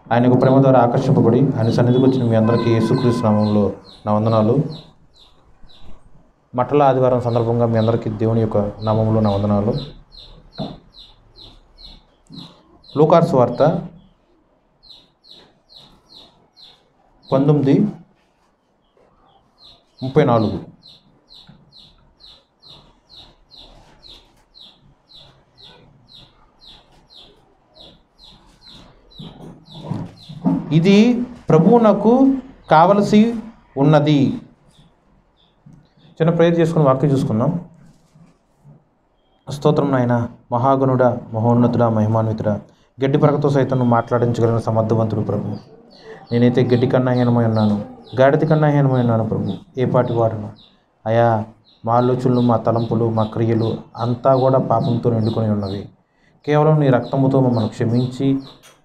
ఆయన యొక్క ప్రేమ ద్వారా ఆకర్షింపబడి ఆయన సన్నిధికి వచ్చిన మీ అందరికీ యేసుక్రీస్తు నామములో నా వందనాలు. మట్టల ఆదివారం సందర్భంగా మీ అందరికీ దేవుని యొక్క నామములో నా వందనాలు. లూకాసు సువార్త 19:34. ఇది ప్రభువునకు కావలసి ఉన్నది. చిన్న ప్రేయర్ చేసుకుని వాక్యం చూసుకుందాం. స్తోత్రం నాయన, మహాగణుడా, మహోన్నతుడా, మహిమాన్వితుడా, గడ్డి పరకతో సైతం మాట్లాడించగలిగిన సమర్థవంతుడు ప్రభు. నేనైతే గడ్డి కన్నా హీనమై ఉన్నాను, గాడిద కన్నా హీనమై ఉన్నాను ప్రభు. ఏ పాటి వాడును అయా, మా ఆలోచనలు, మా తలంపులు, మా క్రియలు అంతా కూడా పాపంతో నిండుకొని ఉన్నవి. కేవలం నీ రక్తముతో మమ్మల్ని క్షమించి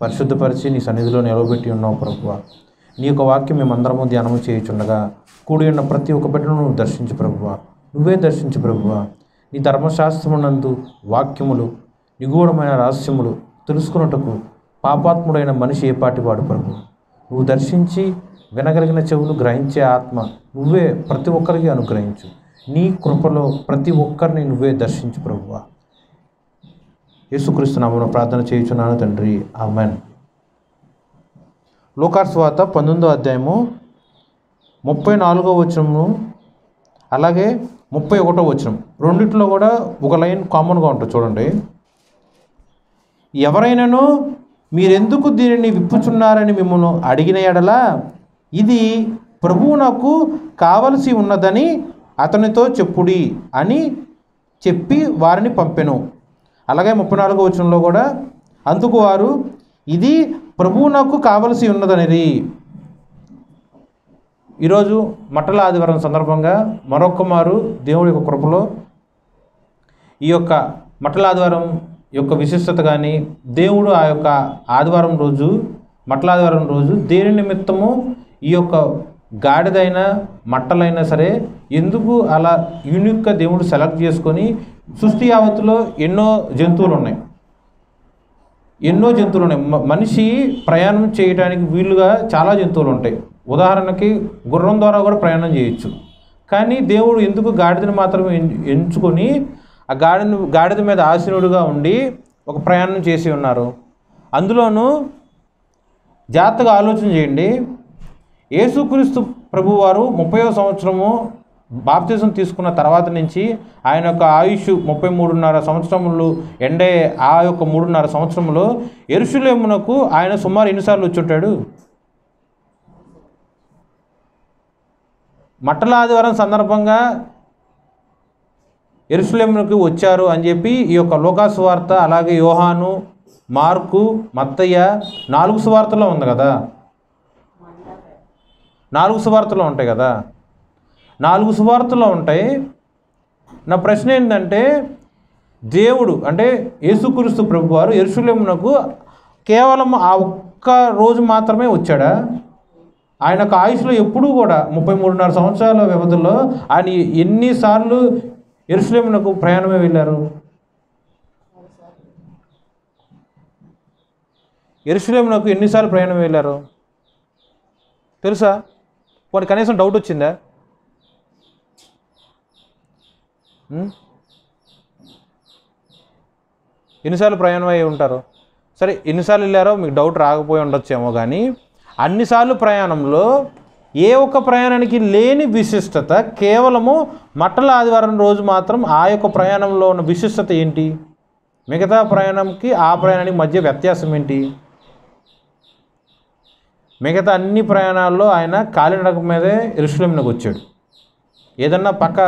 పరిశుద్ధపరిచి నీ సన్నిధిలో నిలవబెట్టి ఉన్నావు ప్రభువా. నీ యొక్క వాక్యం మేమందరము ధ్యానము చేయుచుండగా కూడి ఉన్న ప్రతి ఒక్క బిడ్డను నువ్వు దర్శించు ప్రభువా. నువ్వే దర్శించు ప్రభువా. నీ ధర్మశాస్త్రమునందు వాక్యములు, నిగూఢమైన రహస్యములు తెలుసుకున్నట్టుకు పాపాత్ముడైన మనిషి ఏ పాటివాడు ప్రభు. నువ్వు దర్శించి వినగలిగిన చెవులు, గ్రహించే ఆత్మ నువ్వే ప్రతి ఒక్కరికి అనుగ్రహించు. నీ కృపలో ప్రతి ఒక్కరిని నువ్వే దర్శించు ప్రభువా. యేసుక్రీస్తు నామమున ప్రార్థన చేయుచున్నాను తండ్రి, ఆమెన్. లూకాసు సువార్త 19వ అధ్యాయము 34వ వచనము అలాగే 31వ వచనం రెండిట్లో కూడా ఒక లైన్ కామన్గా ఉంటుంది చూడండి. ఎవరైనాను మీరెందుకు దీనిని విప్పుచున్నారని మిమ్మల్ని అడిగిన ఎడల ఇది ప్రభువునకు కావలసి ఉన్నదని అతనితో చెప్పుడి అని చెప్పి వారిని పంపెను. అలాగే 34వ వచనంలో కూడా అందుకు వారు ఇది ప్రభువునకు కావలసి ఉన్నదనిది. ఈరోజు మట్టల ఆదివారం సందర్భంగా మరొక్క మారు దేవుడి యొక్క కృపలో ఈ యొక్క మట్టల ఆదివారం యొక్క విశిష్టత కానీ, దేవుడు ఆ యొక్క ఆదివారం రోజు, మట్టల ఆదివారం రోజు దేని నిమిత్తము ఈ యొక్క గాడిదైనా మట్టలైనా సరే ఎందుకు అలా యూనిక్గా దేవుడు సెలెక్ట్ చేసుకొని, సృష్టి యావత్తులో ఎన్నో జంతువులు ఉన్నాయి. మనిషి ప్రయాణం చేయడానికి వీలుగా చాలా జంతువులు ఉంటాయి. ఉదాహరణకి గుర్రం ద్వారా కూడా ప్రయాణం చేయొచ్చు. కానీ దేవుడు ఎందుకు గాడిదను మాత్రమే ఎంచుకొని ఆ గాడిద మీద ఆసీనుడిగా ఉండి ఒక ప్రయాణం చేసి ఉన్నారు. అందులోనూ జాగ్రత్తగా ఆలోచన చేయండి. యేసుక్రీస్తు ప్రభువారు 30వ సంవత్సరము బాప్తిజం తీసుకున్న తర్వాత నుంచి ఆయన యొక్క ఆయుష్ 33.5 సంవత్సరములు ఎండే ఆ యొక్క 3.5 సంవత్సరంలో యెరూషలేమునకు ఆయన సుమారు ఎన్నిసార్లు వచ్చి ఉంటాడు? మట్టల ఆదివారం సందర్భంగా యెరూషలేమునకు వచ్చారు అని చెప్పి ఈ యొక్క లూకాసు సువార్త, అలాగే యోహాను, మార్కు, మత్తయ్య 4 సువార్తలో ఉంది కదా. 4 సువార్తలో ఉంటాయి కదా. 4 సువార్తలో ఉంటాయి. నా ప్రశ్న ఏంటంటే, దేవుడు అంటే యేసుక్రీస్తు ప్రభువారు యెరూషలేమునకు కేవలం ఆ ఒక్క రోజు మాత్రమే వచ్చాడా? ఆయన యొక్క ఆయుష్లో ఎప్పుడూ కూడా 33.5 సంవత్సరాల వ్యవధిలో ఆయన ఎన్నిసార్లు యెరూషలేమునకు ప్రయాణమే వెళ్ళారు? యెరూషలేమునకు ఎన్నిసార్లు ప్రయాణం వెళ్ళారు తెలుసా? పోనీ కనీసం డౌట్ వచ్చిందా? ఎన్నిసార్లు ప్రయాణం అయ్యి ఉంటారు? సరే, ఎన్నిసార్లు వెళ్ళారో మీకు డౌట్ రాకపోయి ఉండొచ్చేమో, కానీ అన్నిసార్లు ప్రయాణంలో ఏ ఒక్క ప్రయాణానికి లేని విశిష్టత కేవలము మట్టల ఆదివారం రోజు మాత్రం ఆ యొక్క ప్రయాణంలో ఉన్న విశిష్టత ఏంటి? మిగతా ప్రయాణంకి ఆ ప్రయాణానికి మధ్య వ్యత్యాసం ఏంటి? మిగతా అన్ని ప్రయాణాల్లో ఆయన కాలినడక మీదే యెరూషలేమునకు వచ్చాడు. ఏదన్నా పక్క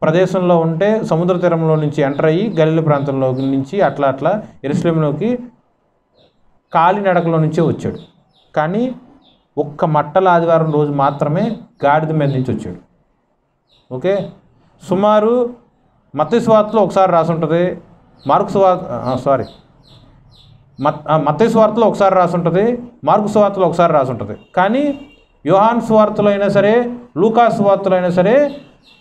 ప్రదేశంలో ఉంటే సముద్ర తీరంలో నుంచి ఎంటర్ అయ్యి గలిలీ ప్రాంతంలో నుంచి అట్లా యెరూషలేములోకి కాలినడకలో నుంచే వచ్చాడు. కానీ ఒక్క మట్టల ఆదివారం రోజు మాత్రమే గాడిద మీద నుంచి వచ్చాడు. ఓకే, సుమారు మత్తయి సువార్తలో ఒకసారి రాసి ఉంటుంది, మత్తయి సువార్తలో ఒకసారి రాసి ఉంటుంది, మార్కు సువార్తలో ఒకసారి రాసి ఉంటుంది. కానీ యోహాను సువార్తలో అయినా సరే, లూకాసు సువార్తలో అయినా సరే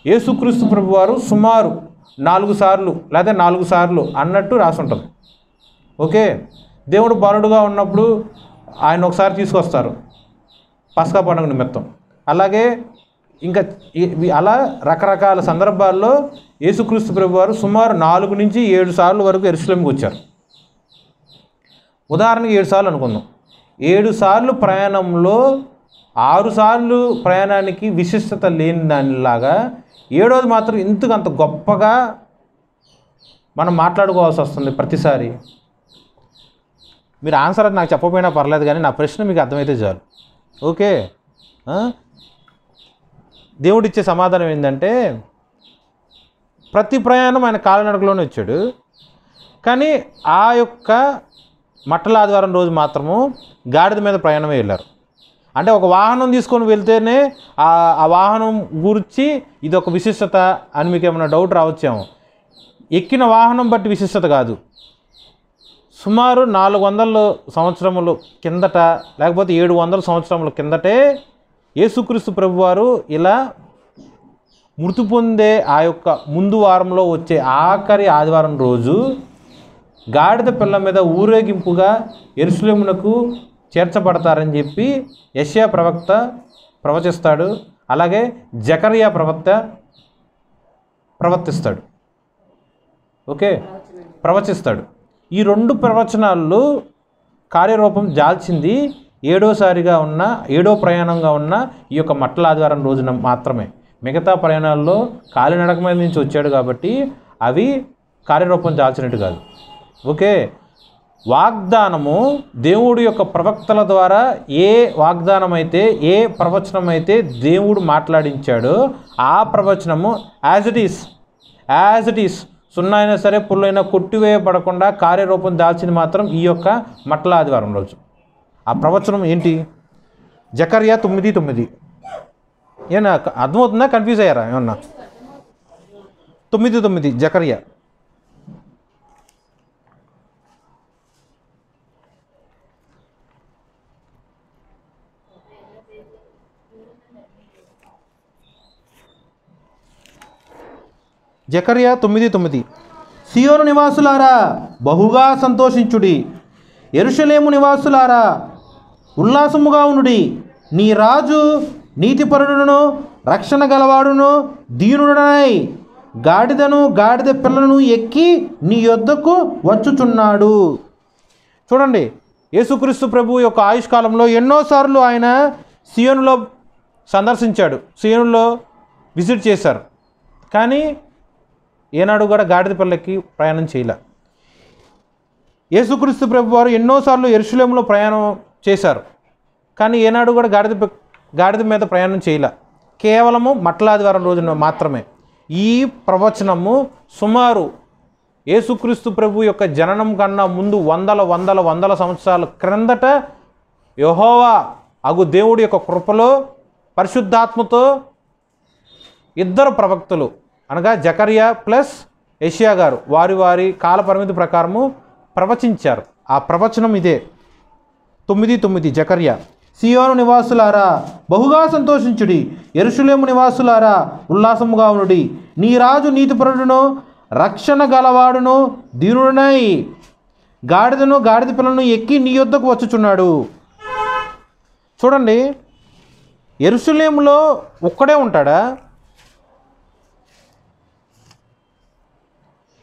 యేసుక్రీస్తు ప్రభువారు సుమారు 4 సార్లు లేదా 4 సార్లు అన్నట్టు రాసి ఉంటుంది. ఓకే, దేవుడు బాలుడుగా ఉన్నప్పుడు ఆయన ఒకసారి తీసుకొస్తారు పస్కా పండుగ నిమిత్తం. అలాగే ఇంకా అలా రకరకాల సందర్భాల్లో యేసుక్రీస్తు ప్రభువారు సుమారు 4 నుంచి 7 సార్లు వరకు యెరూషలేముకి వచ్చారు. ఉదాహరణకి 7 సార్లు అనుకుందాం. 7 సార్లు ప్రయాణంలో 6 సార్లు ప్రయాణానికి విశిష్టత లేని దానిలాగా 7వది మాత్రం ఇంతకంత గొప్పగా మనం మాట్లాడుకోవాల్సి వస్తుంది ప్రతిసారి. మీరు ఆన్సర్ అది నాకు చెప్పకపోయినా పర్లేదు, కానీ నా ప్రశ్న మీకు అర్థమైతే చాలు. ఓకే, దేవుడిచ్చే సమాధానం ఏంటంటే ప్రతి ప్రయాణం ఆయన కాలినడకలోనే వచ్చాడు, కానీ ఆ యొక్క మట్టల ఆదివారం రోజు మాత్రము గాడిద మీద ప్రయాణమే వెళ్ళారు. అంటే ఒక వాహనం తీసుకొని వెళ్తేనే ఆ వాహనం గురించి ఇది ఒక విశిష్టత అని మీకు ఏమైనా డౌట్ రావచ్చేమో. ఎక్కిన వాహనం బట్టి విశిష్టత కాదు. సుమారు 400 సంవత్సరముల కిందట లేకపోతే 700 సంవత్సరముల కిందటే యేసుక్రీస్తు ప్రభువారు ఇలా మృతి పొందే ఆ యొక్క ముందు వారంలో వచ్చే ఆఖరి ఆదివారం రోజు గాడిద పిల్ల మీద ఊరేగింపుగా యెరూషలేమునకు చేర్చబడతారని చెప్పి యెషయా ప్రవక్త ప్రవచిస్తాడు. అలాగే జకర్యా ప్రవర్తిస్తాడు. ఓకే, ప్రవచిస్తాడు. ఈ 2 ప్రవచనాలు కార్యరూపం జాల్చింది 7వ ప్రయాణంగా ఉన్న ఈ యొక్క మట్టల ఆదివారం రోజున మాత్రమే. మిగతా ప్రయాణాల్లో కాలినడక మీద నుంచి వచ్చాడు కాబట్టి అవి కార్యరూపం జాల్చినట్టు కాదు. ఓకే, వాగ్దానము దేవుడి యొక్క ప్రవక్తల ద్వారా ఏ వాగ్దానం అయితే, ఏ ప్రవచనం అయితే దేవుడు మాట్లాడించాడో ఆ ప్రవచనము యాజ్ ఇట్ ఈస్ సున్నా అయినా సరే పుల్లైనా కొట్టివేయబడకుండా కార్యరూపం దాల్చింది మాత్రం ఈ యొక్క మట్టల ఆదివారం రోజు. ఆ ప్రవచనం ఏంటి? జకర్యా 9:9. ఏమన్నా అర్థమవుతుందా? కన్ఫ్యూజ్ అయ్యారా ఏమన్నా? 9:9 జకర్యా. జకర్యా 9:9. సియోను నివాసులారా బహుగా సంతోషించుడి, యెరూషలేము నివాసులారా ఉల్లాసముగా ఉండుడి. నీ రాజు నీతిపరుడును రక్షణ గలవాడును దీనుడనై గాడిదను గాడిద పిల్లను ఎక్కి నీ యొద్దకు వచ్చుచున్నాడు. చూడండి, యేసుక్రీస్తు ప్రభు యొక్క ఆయుష్కాలంలో ఎన్నోసార్లు ఆయన సియోనులో సందర్శించాడు, సియోనులో విజిట్ చేశారు. కానీ ఏనాడు కూడా గాడిద పిల్లకి ప్రయాణం చేయలే. యేసుక్రీస్తు ప్రభు వారు ఎన్నోసార్లు యెరూషలేములో ప్రయాణం చేశారు, కానీ ఏనాడు కూడా గాడిద మీద ప్రయాణం చేయలే. కేవలము మట్టల ఆదివారం రోజున మాత్రమే. ఈ ప్రవచనము సుమారు యేసుక్రీస్తు ప్రభు యొక్క జననం కన్నా ముందు వందల సంవత్సరాల క్రిందట యెహోవా అగు దేవుడి యొక్క కృపలో పరిశుద్ధాత్మతో 2 ప్రవక్తలు అనగా జకర్యా ప్లస్ యెషయా గారు వారి కాల పరిమితి ప్రకారము ప్రవచించారు. ఆ ప్రవచనం ఇదే 9:9 జకర్యా. సియోను నివాసులారా బహుగా సంతోషించుడి, యెరూషలేము నివాసులారా ఉల్లాసముగా ఉండుడి. నీ రాజు నీతిపరుడును రక్షణ గలవాడును దీనుడనై గాడిదను గాడిద పిల్లను ఎక్కి నీ యొద్దకు వచ్చుచున్నాడు. చూడండి, యెరూషలేములో ఒక్కడే ఉంటాడా?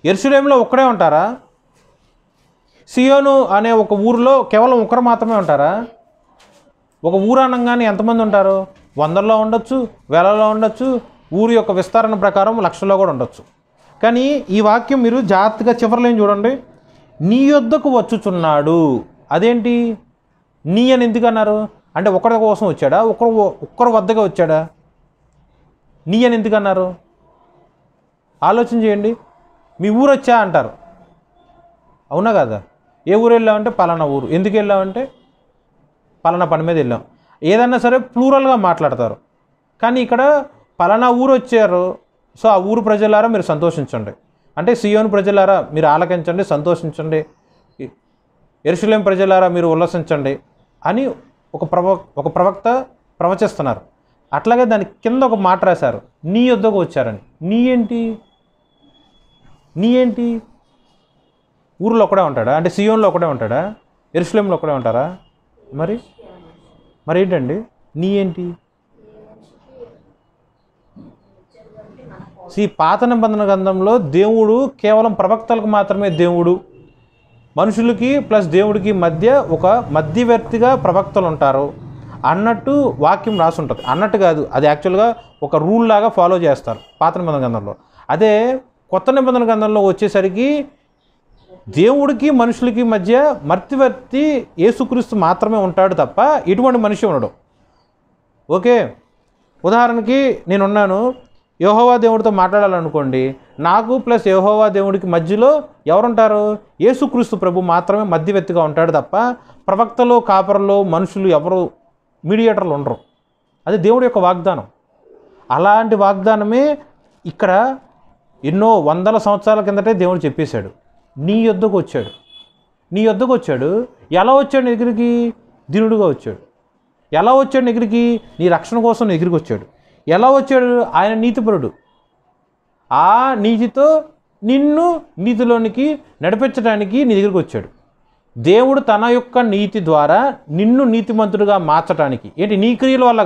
యెరూషలేములో ఒక్కడే ఉంటారా? సియోను అనే ఒక ఊరిలో కేవలం ఒకరు మాత్రమే ఉంటారా? ఒక ఊరు అనగానే ఎంతమంది ఉంటారు? 100లో ఉండొచ్చు, 1000లో ఉండొచ్చు, ఊరి యొక్క విస్తరణ ప్రకారం 1,00,000లో కూడా ఉండొచ్చు. కానీ ఈ వాక్యం మీరు జాగ్రత్తగా చివరిలో చూడండి, నీ యొద్దకు వచ్చుచున్నాడు. అదేంటి నీ అని ఎందుకు అన్నారు? అంటే ఒకరి కోసం వచ్చాడా? ఒక్కరు వద్దగా వచ్చాడా? నీ అని ఎందుకు అన్నారు? ఆలోచన చేయండి. మీ ఊరు వచ్చా అంటారు, అవునా కదా? ఏ ఊరు వెళ్ళామంటే పలానా ఊరు. ఎందుకు వెళ్ళామంటే పలానా పని మీద వెళ్ళాం. ఏదన్నా సరే ప్లూరల్గా మాట్లాడతారు. కానీ ఇక్కడ పలానా ఊరు వచ్చారు, సో ఆ ఊరు ప్రజలారా మీరు సంతోషించండి. అంటే సియోను ప్రజలారా మీరు ఆలకించండి, సంతోషించండి, యెరూషలేము ప్రజలారా మీరు ఉల్లసించండి అని ఒక ప్రవక్త ప్రవచిస్తున్నారు. అట్లాగే దాని కింద ఒక మాట రాశారు, నీ యొద్దకు వచ్చారని. నీ ఏంటి? ఊరిలో ఒకడే ఉంటాడా? అంటే సియోన్లో ఒకడే ఉంటాడా? యెరూషలేములో ఒకడే ఉంటారా? మరి ఏంటండి నీ ఏంటి? పాత నిబంధన గ్రంథంలో దేవుడు కేవలం ప్రవక్తలకు మాత్రమే దేవుడు, మనుషులకి ప్లస్ దేవుడికి మధ్య ఒక మధ్యవర్తిగా ప్రవక్తలు ఉంటారు అన్నట్టు వాక్యం రాసి ఉంటుంది. అన్నట్టు కాదు, అది యాక్చువల్గా ఒక రూల్ లాగా ఫాలో చేస్తారు పాత నిబంధన గ్రంథంలో. అదే కొత్త నిబంధన గ్రంథంలో వచ్చేసరికి దేవుడికి మనుషులకి మధ్య మధ్యవర్తి యేసుక్రీస్తు మాత్రమే ఉంటాడు తప్ప ఎటువంటి మనిషి ఉండడు. ఓకే, ఉదాహరణకి నేనున్నాను, యెహోవా దేవుడితో మాట్లాడాలనుకోండి, నాకు ప్లస్ యెహోవా దేవుడికి మధ్యలో ఎవరుంటారు? యేసుక్రీస్తు ప్రభు మాత్రమే మధ్యవర్తిగా ఉంటాడు తప్ప ప్రవక్తలు, కాపరులు, మనుషులు ఎవరు మీడియేటర్లు ఉండరు. అది దేవుడి యొక్క వాగ్దానం. అలాంటి వాగ్దానమే ఇక్కడ ఎన్నో వందల సంవత్సరాల కిందటే దేవుడు చెప్పేశాడు. నీ యొద్దకు వచ్చాడు. ఎలా వచ్చాడు నీ దగ్గరికి? దీనుడుగా వచ్చాడు. ఎలా వచ్చాడు నీ దగ్గరికి? నీ రక్షణ కోసం నీ దగ్గరికి వచ్చాడు. ఎలా వచ్చాడు? ఆయన నీతిపరుడు. ఆ నీతితో నిన్ను నీతిలోనికి నడిపించడానికి నీ దగ్గరికి వచ్చాడు. దేవుడు తన యొక్క నీతి ద్వారా నిన్ను నీతిమంతుడిగా మార్చడానికి. ఏంటి? నీ క్రియల వల్ల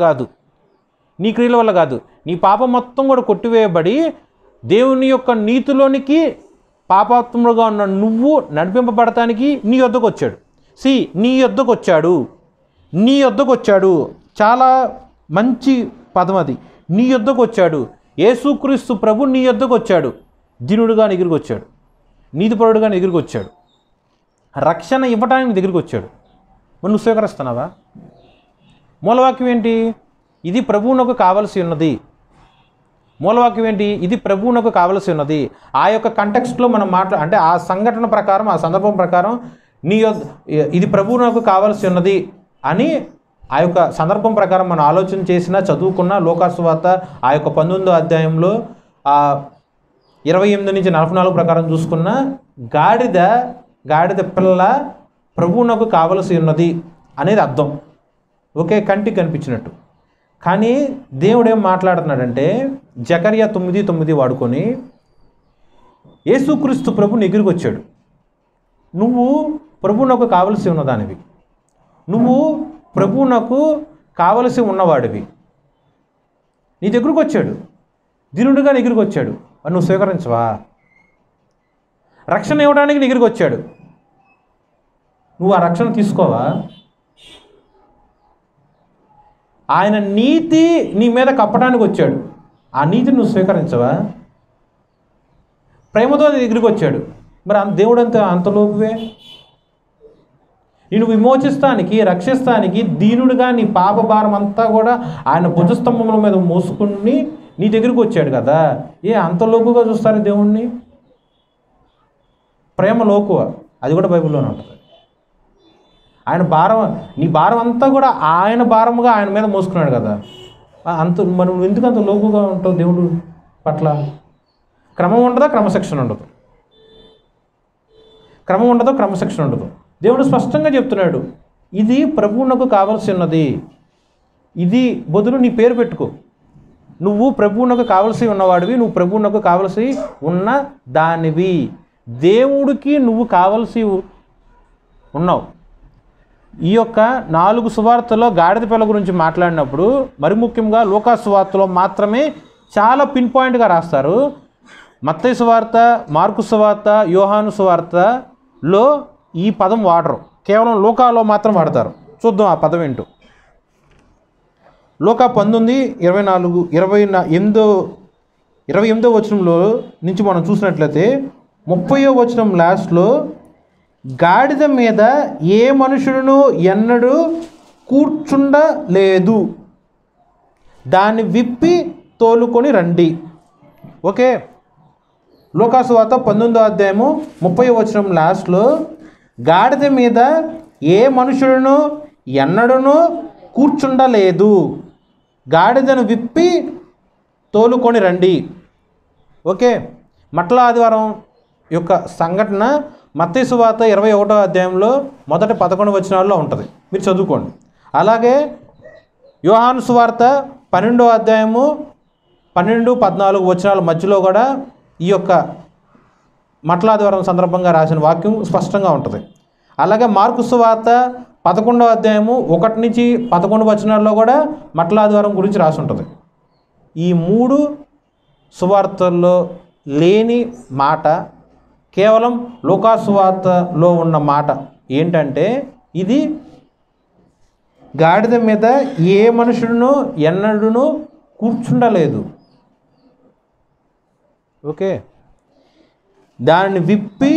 కాదు, నీ పాపం మొత్తం కూడా కొట్టివేయబడి దేవుని యొక్క నీతిలోనికి పాపాత్ముడుగా ఉన్న నువ్వు నడిపింపబడటానికి నీ యొద్దకు వచ్చాడు. నీ యొద్దకు వచ్చాడు. చాలా మంచి పదం అది. నీ యొద్దకు వచ్చాడు. యేసుక్రీస్తు ప్రభు నీ యొద్దకు వచ్చాడు. దీనుడుగా నీ దగ్గరికి వచ్చాడు. నీతిపరుడుగా నీ దగ్గరికి వచ్చాడు. రక్షణ ఇవ్వడానికి నీ దగ్గరికి వచ్చాడు. మరి నువ్వు స్వీకరిస్తున్నావా? మూలవాక్యం ఏంటి? ఇది ప్రభువునకు కావలసి ఉన్నది. మూలవాక్యం ఏంటి? ఇది ప్రభువునకు కావలసి ఉన్నది. ఆ యొక్క కంటెక్స్ట్లో మనం అంటే ఆ సంఘటన ప్రకారం, ఆ సందర్భం ప్రకారం ఇది ప్రభువునకు కావలసి ఉన్నది అని ఆ యొక్క సందర్భం ప్రకారం మనం ఆలోచన చేసినా, చదువుకున్న లోకాసు వార్త ఆ యొక్క 19వ అధ్యాయంలో 28 నుంచి 44 ప్రకారం చూసుకున్న గాడిద పిల్ల ప్రభువునకు కావలసి ఉన్నది అనేది అర్థం. ఓకే, కంటికి కనిపించినట్టు. కానీ దేవుడు ఏం మాట్లాడుతున్నాడంటే జకర్యా 9:9 వాడుకొని యేసుక్రీస్తు ప్రభు నీ దగ్గరికి వచ్చాడు. నువ్వు ప్రభువునకు కావలసి ఉన్నదానివి. నువ్వు ప్రభువునకు కావలసి ఉన్నవాడివి. నీ దగ్గరకు వచ్చాడు. దీనుడిగా నీ దగ్గరికి వచ్చాడు. మరి నువ్వు స్వీకరించవా? రక్షణ ఇవ్వడానికి నీ దగ్గరికి వచ్చాడు. నువ్వు ఆ రక్షణ తీసుకోవా? ఆయన నీతి నీ మీద కప్పడానికి వచ్చాడు. ఆ నీతిని నువ్వు స్వీకరించవా? ప్రేమతో నీ దగ్గరికి వచ్చాడు. మరి దేవుడు అంతలోపువే నిన్ను విమోచిస్తానికి, రక్షిస్తానికి దీనుడిగా నీ పాప భారం అంతా కూడా ఆయన భుజస్తంభముల మీద మోసుకుని నీ దగ్గరికి వచ్చాడు కదా. అంత లోకుగా చూస్తారు దేవుణ్ణి? ప్రేమ లోకువ, అది కూడా బైబిల్లోనే ఉంటుంది. ఆయన నీ భారం అంతా కూడా ఆయన భారముగా ఆయన మీద మోసుకున్నాడు కదా. మనం ఎందుకు అంత లోకుగా ఉంటావు దేవుడు పట్ల? క్రమం ఉండదా? క్రమశిక్షణ ఉండదు. దేవుడు స్పష్టంగా చెప్తున్నాడు, ఇది ప్రభువునకు కావలసి ఉన్నది. ఇది బదులు నీ పేరు పెట్టుకో. నువ్వు ప్రభువునకు కావలసి ఉన్నవాడివి. నువ్వు ప్రభువునకు కావలసి ఉన్న దానివి. దేవుడికి నువ్వు కావలసి ఉన్నావు. ఈ యొక్క 4 సువార్తలో గాడిద పిల్ల గురించి మాట్లాడినప్పుడు మరి ముఖ్యంగా లూకా సువార్తలో మాత్రమే చాలా పిన్ పాయింట్గా రాస్తారు. మత్తయి సువార్త, మార్కు సువార్త, యోహాను సువార్తలో ఈ పదం వాడరు. కేవలం లూకాలో మాత్రం వాడతారు. చూద్దాం ఆ పదం ఏంటో. లూకా 19:28 వచనంలో నుంచి మనం చూసినట్లయితే 30వ వచనం లాస్ట్లో గాడిద మీద ఏ మనుషుడును ఎన్నడూ కూర్చుండలేదు, దాన్ని విప్పి తోలుకొని రండి. ఓకే, లూకాసు వార్త 19వ అధ్యాయము 30వ వచనం లాస్ట్లో గాడిద మీద ఏ మనుషుడును ఎన్నడూను కూర్చుండలేదు, గాడిదను విప్పి తోలుకొని రండి. ఓకే, మట్ల ఆదివారం యొక్క సంఘటన మత్తయి సువార్త 21వ అధ్యాయంలో మొదటి 11 వచనాల్లో ఉంటుంది. మీరు చదువుకోండి. అలాగే యోహాను సువార్త 12వ అధ్యాయము 12-14 వచనాల మధ్యలో కూడా ఈ యొక్క మట్ల ఆదివారం సందర్భంగా రాసిన వాక్యం స్పష్టంగా ఉంటుంది. అలాగే మార్కు సువార్త 11వ అధ్యాయము 1 నుంచి 11 వచనాల్లో కూడా మట్ల ఆదివారం గురించి రాసి ఉంటుంది. ఈ 3 సువార్తల్లో లేని మాట కేవలం లూకా సువార్తలో ఉన్న మాట ఏంటంటే, ఇది గాడిద మీద ఏ మనుషుడును ఎన్నడూను కూర్చుండలేదు. ఓకే, దాన్ని విప్పి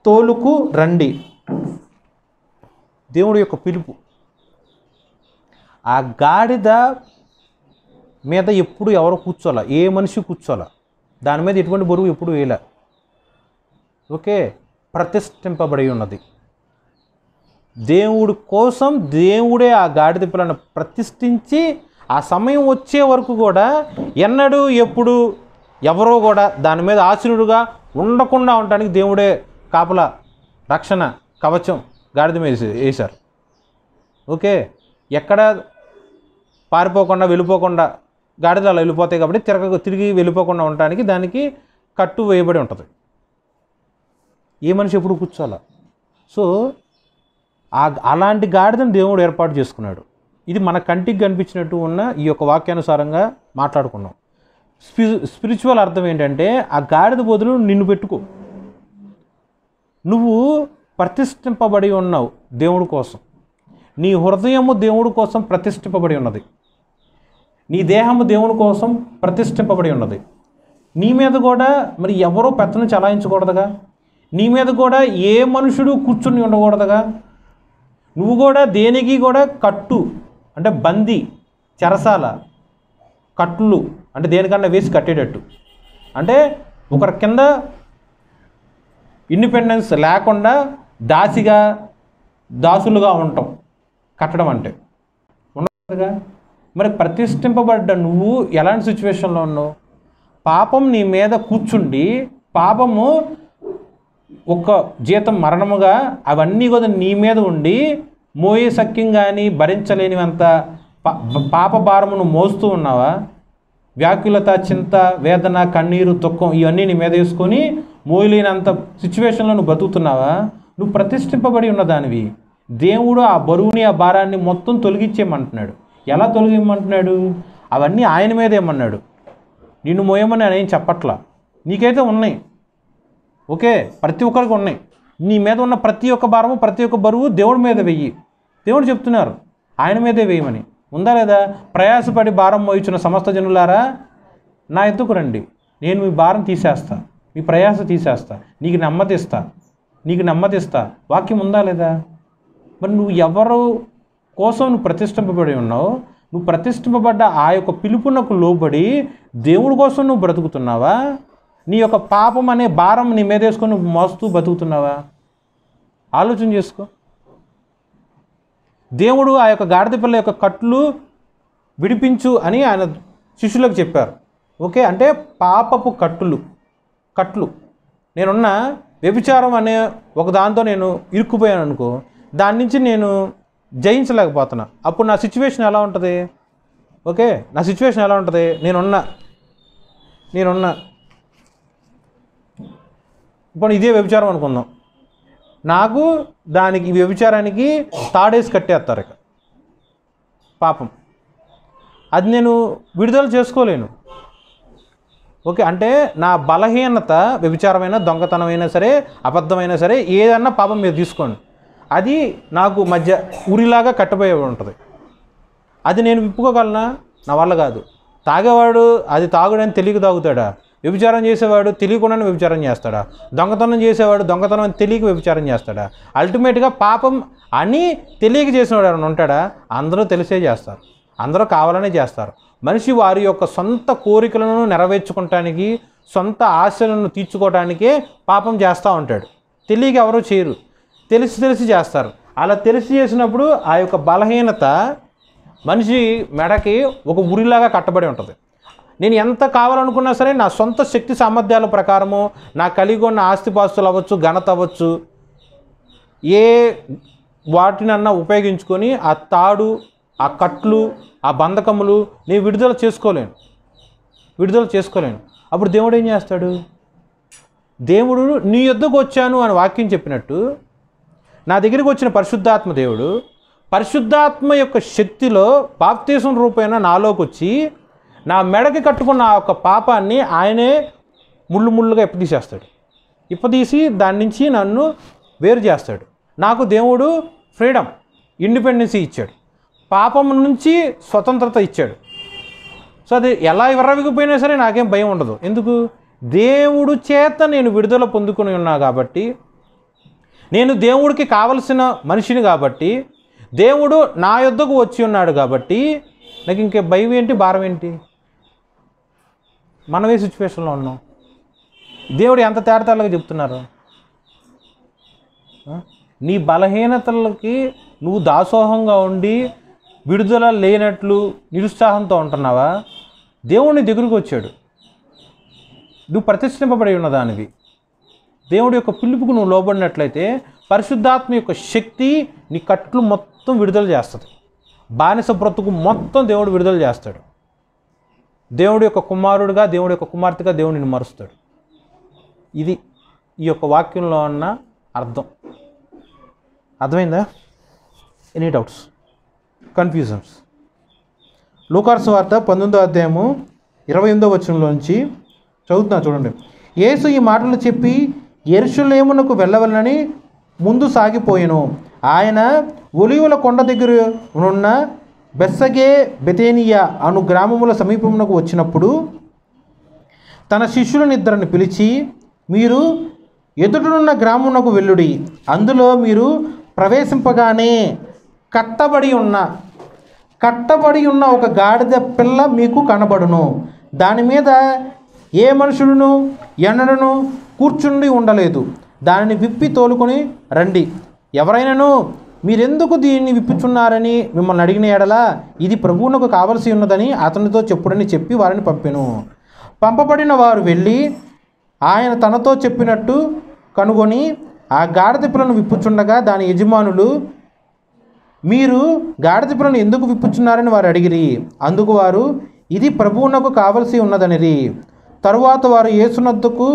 తోలుకు రండి. దేవుడి యొక్క పిలుపు. ఆ గాడిద మీద ఎప్పుడు ఎవరు కూర్చోాల, ఏ మనిషి కూర్చోాల, దాని మీద ఎటువంటి బరువు ఎప్పుడు వేయలే. ఓకే, ప్రతిష్ఠింపబడి ఉన్నది. దేవుడి కోసం దేవుడే ఆ గాడిద పిల్లను ప్రతిష్ఠించి ఆ సమయం వచ్చే వరకు కూడా ఎన్నడూ ఎప్పుడు ఎవరో కూడా దాని మీద ఆసీనుడుగా ఉండకుండా ఉండటానికి దేవుడే కాపలా రక్షణ కవచం గాడిద మీద వేశారు. ఓకే, ఎక్కడ పారిపోకుండా వెళ్ళిపోకుండా గాడిదలు అలా వెళ్ళిపోతాయి కాబట్టి తిరిగి వెళ్ళిపోకుండా ఉండటానికి దానికి కట్టు వేయబడి ఉంటుంది. ఏ మనిషి ఎప్పుడు కూర్చోాలా. సో అలాంటి గాడిదను దేవుడు ఏర్పాటు చేసుకున్నాడు. ఇది మన కంటికి కనిపించినట్టు ఉన్న ఈ యొక్క వాక్యానుసారంగా మాట్లాడుకున్నాం. స్పిరిచువల్ అర్థం ఏంటంటే, ఆ గాడిద బదులు నిన్ను పెట్టుకో. నువ్వు ప్రతిష్ఠింపబడి ఉన్నావు దేవుడి కోసం. నీ హృదయము దేవుడి కోసం ప్రతిష్ఠింపబడి ఉన్నది. నీ దేహము దేవుని కోసం ప్రతిష్ఠింపబడి ఉన్నది. నీ మీద కూడా మరి ఎవరో పెత్తను చలాయించకూడదుగా. నీ మీద కూడా ఏ మనుషుడు కూర్చుని ఉండకూడదుగా. నువ్వు కూడా దేనికి కూడా కట్టు అంటే బందీ, చెరసాల, కట్లు అంటే దేనికన్నా వేసి కట్టేటట్టు. అంటే ఒకరి కింద ఇండిపెండెన్స్ లేకుండా దాసులుగా ఉంటాం. కట్టడం అంటే ఉండదుగా. మరి ప్రతిష్ఠింపబడ్డ నువ్వు ఎలాంటి సిచ్యువేషన్లో ఉన్నావు? పాపం నీ మీద కూర్చుండి, పాపము ఒక జీతం మరణముగా అవన్నీ కూడా నీ మీద ఉండి మోయే సఖ్యం కానీ భరించలేనివంత పాప భారమును మోస్తూ ఉన్నావా? వ్యాకులత, చింత, వేదన, కన్నీరు, దుఃఖం ఇవన్నీ నీ మీద వేసుకొని మోయలేనంత సిచ్యువేషన్లో నువ్వు బతుకుతున్నావా? నువ్వు ప్రతిష్ఠింపబడి ఉన్నదానివి. దేవుడు ఆ బరువుని, ఆ భారాన్ని మొత్తం తొలగించేయమంటున్నాడు. ఎలా తొలగిమంటున్నాడు? అవన్నీ ఆయన మీద ఏమన్నాడు. నిన్ను మోయమని ఆయన ఏం చెప్పట్లా. నీకైతే ఉన్నాయి. ఓకే, ప్రతి ఒక్కరికి ఉన్నాయి. నీ మీద ఉన్న ప్రతి ఒక్క భారము, ప్రతి ఒక్క బరువు దేవుడి మీద వెయ్యి. దేవుడు చెప్తున్నారు ఆయన మీదే వేయమని. ఉందా లేదా? ప్రయాసపడి భారం మోయించిన సమస్త జనులారా నా ఎద్దుకు రండి, నేను మీ భారం తీసేస్తా, మీ ప్రయాస తీసేస్తా, నీకు నెమ్మదిస్తా. వాక్యం ఉందా లేదా? మరి నువ్వు ఎవరు కోసం నువ్వు ప్రతిష్ఠింపబడి ఉన్నావు? నువ్వు ప్రతిష్ఠింపబడ్డ ఆ యొక్క పిలుపునకు లోబడి దేవుడి కోసం నువ్వు బ్రతుకుతున్నావా? నీ యొక్క పాపం అనే భారం నీ మీద వేసుకొని నువ్వు మోస్తూ బతుకుతున్నావా? ఆలోచన చేసుకో. దేవుడు ఆ యొక్క గాడిద పిల్ల యొక్క కట్లు విడిపించు అని ఆయన శిష్యులకు చెప్పారు. ఓకే, అంటే పాపపు కట్లు నేనున్న వ్యభిచారం అనే ఒక దాంతో నేను ఇరుక్కుపోయాను అనుకో, దాని నుంచి నేను జయించలేకపోతున్నా. అప్పుడు నా సిచ్యువేషన్ ఎలా ఉంటుంది? ఓకే, నా సిచ్యువేషన్ ఎలా ఉంటుంది? నేనున్న ఇప్పుడు ఇదే వ్యభిచారం అనుకుందాం. నాకు దానికి వ్యభిచారానికి తాడేసి కట్టేస్తారు ఇక పాపం. అది నేను విడుదల చేసుకోలేను. ఓకే, అంటే నా బలహీనత వ్యభిచారమైనా, దొంగతనమైనా సరే, అబద్ధమైనా సరే, ఏదన్నా పాపం మీరు తీసుకోండి, అది నాకు మధ్య ఉరిలాగా కట్టబోయే ఉంటుంది. అది నేను విప్పుకోగలనా? నా వల్ల కాదు. తాగేవాడు అది తాగుడని తెలియక తాగుతాడా? వ్యభిచారం చేసేవాడు తెలియకుండానే వ్యభిచారం చేస్తాడా? దొంగతనం చేసేవాడు దొంగతనం అని తెలియక వ్యభిచారం చేస్తాడా? అల్టిమేట్గా పాపం అని తెలియక చేసినవాడు ఎవరైనా ఉంటాడా? అందరూ తెలిసే చేస్తారు, అందరూ కావాలనే చేస్తారు. మనిషి వారి యొక్క సొంత కోరికలను నెరవేర్చుకోవటానికి, సొంత ఆశలను తీర్చుకోవడానికే పాపం చేస్తూ ఉంటాడు. తెలియక ఎవరూ చేయరు, తెలిసి చేస్తారు. అలా తెలిసి చేసినప్పుడు ఆ యొక్క బలహీనత మనిషి మెడకి ఒక ఉరిలాగా కట్టబడి ఉంటుంది. నేను ఎంత కావాలనుకున్నా సరే నా సొంత శక్తి సామర్థ్యాల ప్రకారము, నా కలిగి ఉన్న ఆస్తిపాస్తులు అవ్వచ్చు, ఘనత అవ్వచ్చు, ఏ వాటినన్నా ఉపయోగించుకొని ఆ తాడు, ఆ కట్లు, ఆ బంధకములు నేను విడుదల చేసుకోలేను. అప్పుడు దేవుడు ఏం చేస్తాడు? దేవుడు నీ యొద్దకు వచ్చాను అని వాక్యం చెప్పినట్టు నా దగ్గరికి వచ్చిన పరిశుద్ధాత్మ దేవుడు పరిశుద్ధాత్మ యొక్క శక్తిలో బాప్తీసం రూపేణ నాలోకి వచ్చి నా మెడకి కట్టుకున్న ఆ యొక్క పాపాన్ని ఆయనే ముళ్ళుగా ఇప్పదీసి దాని నుంచి నన్ను వేరు చేస్తాడు. నాకు దేవుడు ఫ్రీడమ్, ఇండిపెండెన్సీ ఇచ్చాడు, పాపం నుంచి స్వతంత్రత ఇచ్చాడు. సో అది ఎలా విర్రవిగిపోయినా సరే నాకేం భయం ఉండదు. ఎందుకు? దేవుడు చేత నేను విడుదల పొందుకొని ఉన్నా కాబట్టి, నేను దేవుడికి కావలసిన మనిషిని కాబట్టి, దేవుడు నా యొద్దకు వచ్చి ఉన్నాడు కాబట్టి నాకు ఇంకే భయం ఏంటి, భారం ఏంటి? మనమే సిచ్యువేషన్లో ఉన్నాం. దేవుడు ఎంత తేడతెల్లగా చెప్తున్నారు. నీ బలహీనతలకి నువ్వు దాసోహంగా ఉండి విడుదల లేనట్లు నిరుత్సాహంతో ఉంటున్నావా? దేవుడు నీ దగ్గరికి వచ్చాడు. నువ్వు ప్రతిష్ఠింపబడి ఉన్న దానివి. దేవుడి యొక్క పిలుపుకు నువ్వు లోబడినట్లయితే పరిశుద్ధాత్మ యొక్క శక్తి నీ కట్లు మొత్తం విడుదల చేస్తుంది. బానిస బ్రతుకు మొత్తం దేవుడు విడుదల చేస్తాడు. దేవుడి యొక్క కుమారుడిగా, దేవుడి యొక్క కుమార్తెగా దేవుడు నిన్ను మరుస్తాడు. ఇది ఈ యొక్క వాక్యంలో ఉన్న అర్థం. అర్థమైందా? Any doubts, confusions? లూకాసు వార్త 19వ అధ్యాయము 28వ వచనంలో నుంచి చదువుతున్నా చూడండి. యేసు ఈ మాటలు చెప్పి యెరూషలేమునకు వెళ్ళవలనని ముందు సాగిపోయెను. ఆయన ఒలీవల కొండ దగ్గర ఉన్న బెత్సగే బెతేనియా అను గ్రామముల సమీపమునకు వచ్చినప్పుడు తన శిష్యులనిద్దరిని పిలిచి, మీరు ఎదుటనున్న గ్రామమునకు వెళ్ళుడి. అందులో మీరు ప్రవేశింపగానే కట్టబడి ఉన్న ఒక గాడిద పిల్ల మీకు కనబడును. దాని మీద ఏ మనుషుడును ఎన్నడను కూర్చుండి ఉండలేదు. దానిని విప్పి తోలుకొని రండి. ఎవరైనాను మీరెందుకు దీన్ని విప్పుచున్నారని మిమ్మల్ని అడిగిన ఎడలా ఇది ప్రభువునకు కావలసి ఉన్నదని అతనితో చెప్పుడని చెప్పి వారిని పంపెను. పంపబడిన వారు వెళ్ళి ఆయన తనతో చెప్పినట్టు కనుగొని ఆ గాడిద పిల్లను విప్పుచుండగా దాని యజమానులు, మీరు గాడిద పిల్లను ఎందుకు విప్పుచున్నారని వారు అడిగిరి. అందుకు వారు, ఇది ప్రభువునకు కావలసి ఉన్నదనిరి. తరువాత వారు యేసునొద్దకు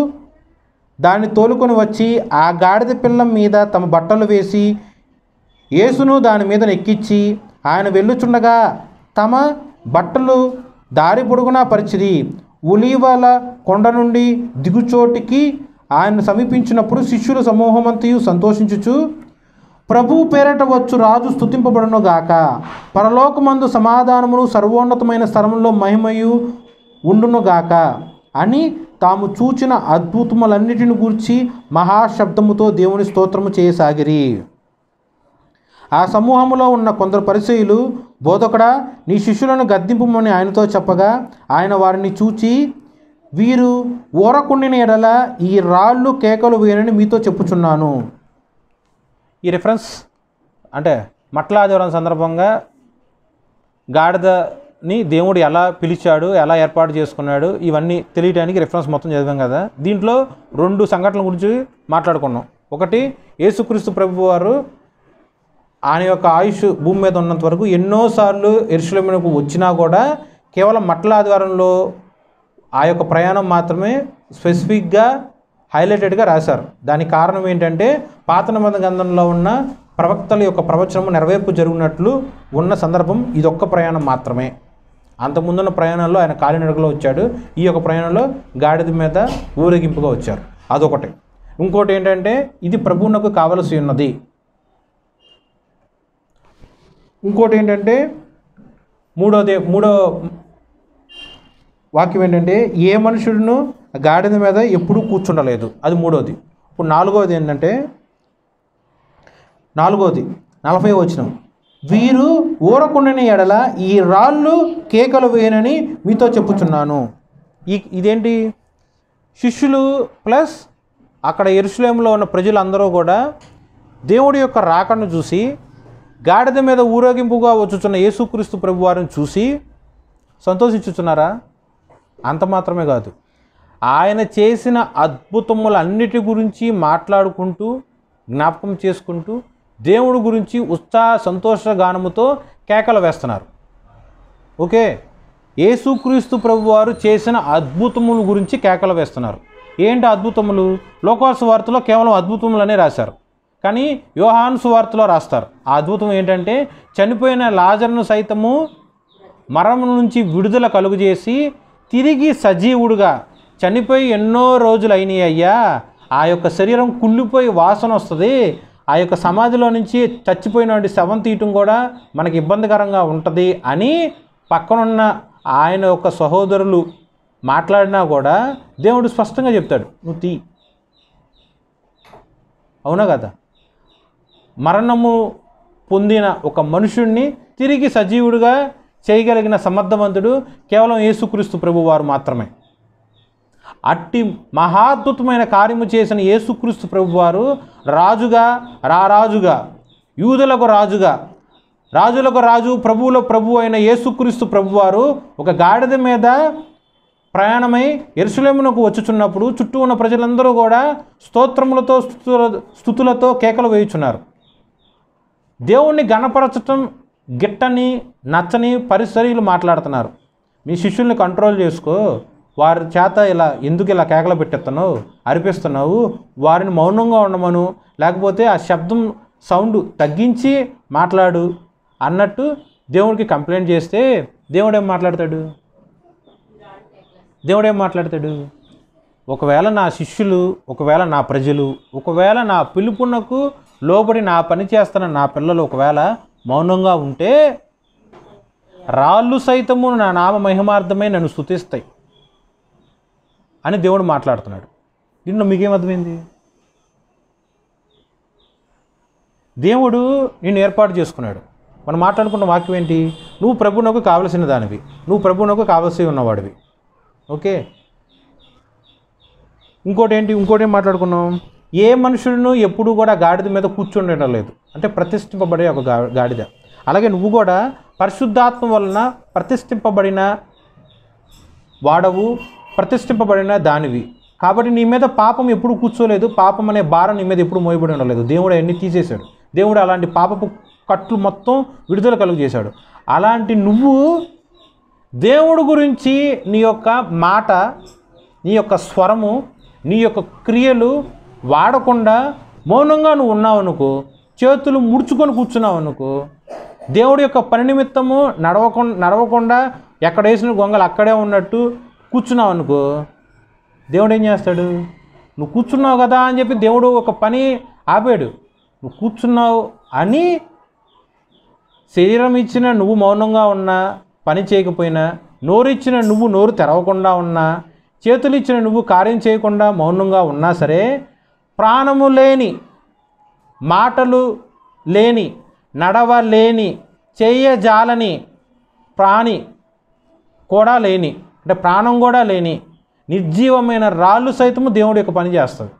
దాన్ని తోలుకొని వచ్చి ఆ గాడిద పిల్ల మీద తమ బట్టలు వేసి యేసును దాని మీద ఎక్కించి ఆయన వెళ్ళుచుండగా తమ బట్టలు దారి పొడుగునా పరిచిరి. ఒలీవల కొండ నుండి దిగుచోటికి ఆయన సమీపించినప్పుడు శిష్యుల సమూహమంతయు సంతోషించుచు, ప్రభువు పేరట వచ్చు రాజు స్తుతింపబడును గాక, పరలోకమందు సమాధానమును సర్వోన్నతమైన స్థలములో మహిమయు ఉండును గాక అని తాము చూచిన అద్భుతములన్నిటిని గూర్చి మహాశబ్దముతో దేవుని స్తోత్రము చేయసాగిరి. ఆ సమూహములో ఉన్న కొందరు పరిసయ్యులు, బోధకుడా, నీ శిష్యులను గద్దింపుమని ఆయనతో చెప్పగా ఆయన వారిని చూచి, వీరు ఊరకుండిన ఎడల ఈ రాళ్ళు కేకలు వేయనని మీతో చెప్పుచున్నాను. ఈ రిఫరెన్స్ అంటే మట్ల ఆదివారం సందర్భంగా గాడిదని దేవుడు ఎలా పిలిచాడు, ఎలా ఏర్పాటు చేసుకున్నాడు, ఇవన్నీ తెలియడానికి రిఫరెన్స్ మొత్తం చదివాం కదా. దీంట్లో 2 సంఘటనల గురించి మాట్లాడుకున్నాం. ఒకటి, యేసుక్రీస్తు ప్రభు వారు ఆయన యొక్క ఆయుష్ భూమి మీద ఉన్నంత వరకు ఎన్నోసార్లు యెరూషలేమునకు వచ్చినా కూడా కేవలం మట్ల ఆదివారంలో ఆ యొక్క ప్రయాణం మాత్రమే స్పెసిఫిక్గా హైలైటెడ్గా రాశారు. దానికి కారణం ఏంటంటే పాత నిబంధన గ్రంథంలో ఉన్న ప్రవక్తల యొక్క ప్రవచనము నెరవేర్పు జరిగినట్లు ఉన్న సందర్భం ఇదొక్క ప్రయాణం మాత్రమే. అంతకుముందున్న ప్రయాణంలో ఆయన కాలినడకలో వచ్చాడు. ఈ యొక్క ప్రయాణంలో గాడిద మీద ఊరేగింపుగా వచ్చారు. అదొకటి. ఇంకోటి ఏంటంటే ఇది ప్రభువునకు కావలసి ఉన్నది. ఇంకోటి ఏంటంటే మూడో వాక్యం ఏంటంటే ఏ మనుషుడును గాడిద మీద ఎప్పుడూ కూర్చుండలేదు. అది మూడోది. ఇప్పుడు నాలుగోది ఏంటంటే 40వ వచనం, వీరు ఊరకుండని ఎడల ఈ రాళ్ళు కేకలు వేయనని మీతో చెప్పుచున్నాను. ఇదేంటి? శిష్యులు ప్లస్ అక్కడ యెరూషలేములో ఉన్న ప్రజలందరూ కూడా దేవుడి యొక్క రాకను చూసి, గాడిద మీద ఊరేగింపుగా వచ్చుచున్న యేసుక్రీస్తు ప్రభు వారిని చూసి సంతోషించుచున్నారా? అంత మాత్రమే కాదు, ఆయన చేసిన అద్భుతములన్నిటి గురించి మాట్లాడుకుంటూ, జ్ఞాపకం చేసుకుంటూ, దేవుడి గురించి సంతోష గానముతో కేకలు వేస్తున్నారు. ఓకే, యేసుక్రీస్తు ప్రభు వారు చేసిన అద్భుతముల గురించి కేకలు వేస్తున్నారు. ఏంటి అద్భుతములు? లోకాసు వార్తలో కేవలం అద్భుతములనే రాశారు. కానీ యోహాను సువార్తలో రాస్తారు. ఆ అద్భుతం ఏంటంటే చనిపోయిన లాజరును సైతము మరణం నుంచి విడుదల కలుగజేసి తిరిగి సజీవుడుగా, చనిపోయి ఎన్నో రోజులు అయినాయి అయ్యా, ఆ యొక్క శరీరం కుళ్ళిపోయి వాసన వస్తుంది, ఆ యొక్క సమాధిలో నుంచి చచ్చిపోయినటువంటి శవం తీయటం కూడా మనకి ఇబ్బందికరంగా ఉంటుంది అని పక్కనున్న ఆయన యొక్క సహోదరులు మాట్లాడినా కూడా దేవుడు స్పష్టంగా చెప్తాడు, నువ్వు తీ. అవునా కదా? మరణము పొందిన ఒక మనుషుణ్ణి తిరిగి సజీవుడిగా చేయగలిగిన సమర్థవంతుడు కేవలం యేసుక్రీస్తు ప్రభువారు మాత్రమే. అట్టి మహాద్భుతమైన కార్యము చేసిన యేసుక్రీస్తు ప్రభువారు రాజుగా, రారాజుగా, యూదులకు రాజుగా, రాజులకు రాజు, ప్రభువుల ప్రభు అయిన యేసుక్రీస్తు ప్రభువారు ఒక గాడిద మీద ప్రయాణమై యెరూషలేమునకు వచ్చుచున్నప్పుడు చుట్టూ ఉన్న ప్రజలందరూ కూడా స్తోత్రములతో స్తుతులతో కేకలు వేయుచున్నారు. దేవుణ్ణి గణపరచటం గిట్టని నచ్చని పరిసరీలు మాట్లాడుతున్నారు. మీ శిష్యుల్ని కంట్రోల్ చేసుకో, వారి చేత ఎందుకు ఇలా కేకలు పెట్టేస్తున్నావు, అరిపిస్తున్నావు, వారిని మౌనంగా ఉండమను, లేకపోతే ఆ శబ్దం సౌండ్ తగ్గించి మాట్లాడు అన్నట్టు దేవుడికి కంప్లైంట్ చేస్తే దేవుడేం మాట్లాడతాడు? ఒకవేళ నా శిష్యులు, ఒకవేళ నా ప్రజలు, ఒకవేళ నా పిలుపునకు లోబడి నా పని చేస్తున్న నా పిల్లలు ఒకవేళ మౌనంగా ఉంటే రాళ్ళు సైతము నా నామ మహిమార్థమై నన్ను స్తుతిస్తాయి అని దేవుడు మాట్లాడుతున్నాడు. దీంట్లో మీకేమర్థమైంది? దేవుడు నిన్ను ఏర్పాటు చేసుకున్నాడు. మనం మాట్లాడుకున్న వాక్యం ఏంటి? నువ్వు ప్రభువునకు కావలసిన దానివి, నువ్వు ప్రభువునకు కావలసి ఉన్నవాడివి. ఓకే, ఇంకోటి ఏం మాట్లాడుకున్నాం? ఏ మనుషులను ఎప్పుడూ కూడా గాడిద మీద కూర్చుండడం లేదు, అంటే ప్రతిష్ఠింపబడే ఒక గాడిద. అలాగే నువ్వు కూడా పరిశుద్ధాత్మ వలన ప్రతిష్ఠింపబడిన వాడవు, ప్రతిష్ఠింపబడిన దానివి. కాబట్టి నీ మీద పాపం ఎప్పుడు కూర్చోలేదు, పాపం అనే భారం నీ మీద ఎప్పుడు మోయబడి ఉండలేదు. దేవుడు అవన్నీ తీసేశాడు. దేవుడు అలాంటి పాపపు కట్లు మొత్తం విడుదల కలుగు చేశాడు. అలాంటి నువ్వు దేవుడు గురించి నీ యొక్క మాట, నీ యొక్క స్వరము, నీ యొక్క క్రియలు వాడకుండా మౌనంగా నువ్వు ఉన్నావు అనుకో, చేతులు ముడుచుకొని కూర్చున్నావు అనుకో, దేవుడి యొక్క పని నిమిత్తము నడవకుండా ఎక్కడ వేసిన గొంగలు అక్కడే ఉన్నట్టు కూర్చున్నావు అనుకో, దేవుడు ఏం చేస్తాడు? నువ్వు కూర్చున్నావు కదా అని చెప్పి దేవుడు ఒక పని ఆపాడు. నువ్వు కూర్చున్నావు అని శరీరం ఇచ్చిన నువ్వు మౌనంగా ఉన్నా, పని చేయకపోయినా, నోరు ఇచ్చిన నువ్వు నోరు తెరవకుండా ఉన్నా, చేతులు ఇచ్చిన నువ్వు కార్యం చేయకుండా మౌనంగా ఉన్నా సరే, ప్రాణము లేని, మాటలు లేని, నడవలేని, చేయజాలని ప్రాణి కూడా లేని, అంటే ప్రాణం కూడా లేని నిర్జీవమైన రాళ్ళు సైతము దేవుడి యొక్క పని చేస్తుంది.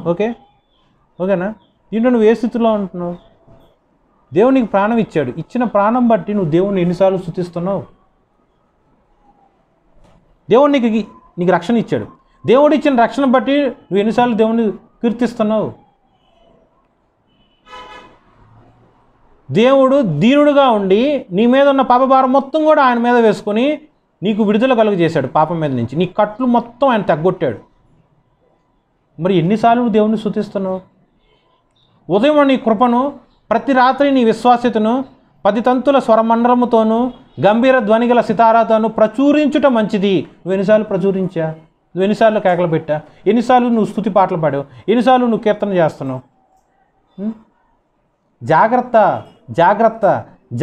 ఓకేనా? దీంట్లో నువ్వు ఏ స్థితిలో ఉంటున్నావు? దేవునికి ప్రాణం ఇచ్చాడు. ఇచ్చిన ప్రాణం బట్టి నువ్వు దేవుణ్ణి ఎన్నిసార్లు స్తుతిస్తున్నావు? దేవుడు నీకు రక్షణ ఇచ్చాడు. దేవుడు ఇచ్చిన రక్షణ బట్టి నువ్వు ఎన్నిసార్లు దేవుణ్ణి కీర్తిస్తున్నావు? దేవుడు దీనుడుగా ఉండి నీ మీద ఉన్న పాపభారం మొత్తం కూడా ఆయన మీద వేసుకొని నీకు విడుదల కలుగజేశాడు పాపం మీద నుంచి. నీ కట్లు మొత్తం ఆయన తగ్గొట్టాడు. మరి ఎన్నిసార్లు నువ్వు దేవుణ్ణి స్తుతిస్తున్నావు? ఉదయం నీ కృపను, ప్రతి రాత్రి నీ విశ్వాస్యతను 10 తంతుల స్వరమండలముతోనూ గంభీర ధ్వనిగల సితారాతోనూ ప్రచురించుట మంచిది. నువ్వు ఎన్నిసార్లు ప్రచురించా? నువ్వు ఎన్నిసార్లు కేకలు పెట్టా? ఎన్నిసార్లు నువ్వు స్తుతి పాటలు పాడావు? ఎన్నిసార్లు నువ్వు కీర్తన చేస్తున్నావు? జాగ్రత్త, జాగ్రత్త,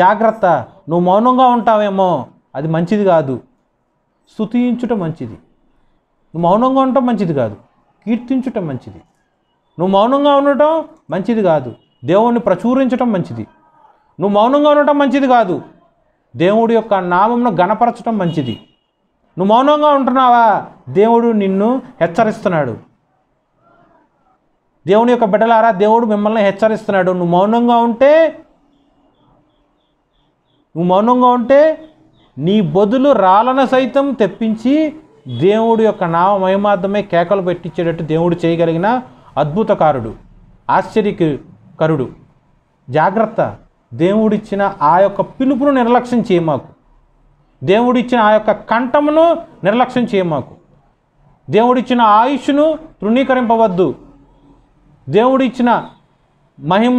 జాగ్రత్త. నువ్వు మౌనంగా ఉంటావేమో, అది మంచిది కాదు. స్తుతించుట మంచిది. నువ్వు మౌనంగా ఉండటం మంచిది కాదు, కీర్తించుటం మంచిది. నువ్వు మౌనంగా ఉండటం మంచిది కాదు, దేవుణ్ణి ప్రచురించటం మంచిది. నువ్వు మౌనంగా ఉండటం మంచిది కాదు, దేవుడి యొక్క నామంను గణపరచటం మంచిది. నువ్వు మౌనంగా ఉంటున్నావా? దేవుడు నిన్ను హెచ్చరిస్తున్నాడు. దేవుని యొక్క బిడ్డలారా, దేవుడు మిమ్మల్ని హెచ్చరిస్తున్నాడు. నువ్వు మౌనంగా ఉంటే నీ బదులు రాళ్ళను సైతం తెప్పించి దేవుడి యొక్క నామ మహిమార్థమే కేకలు పెట్టించేటట్టు దేవుడు చేయగలిగిన అద్భుతకారుడు, ఆశ్చర్యకరుడు. జాగ్రత్త. దేవుడిచ్చిన ఆ యొక్క పిలుపును నిర్లక్ష్యం చేయమాకు. దేవుడిచ్చిన ఆ యొక్క కంఠమును నిర్లక్ష్యం చేయమాకు. దేవుడిచ్చిన ఆయుష్ను తృణీకరింపవద్దు. దేవుడిచ్చిన మహిమ,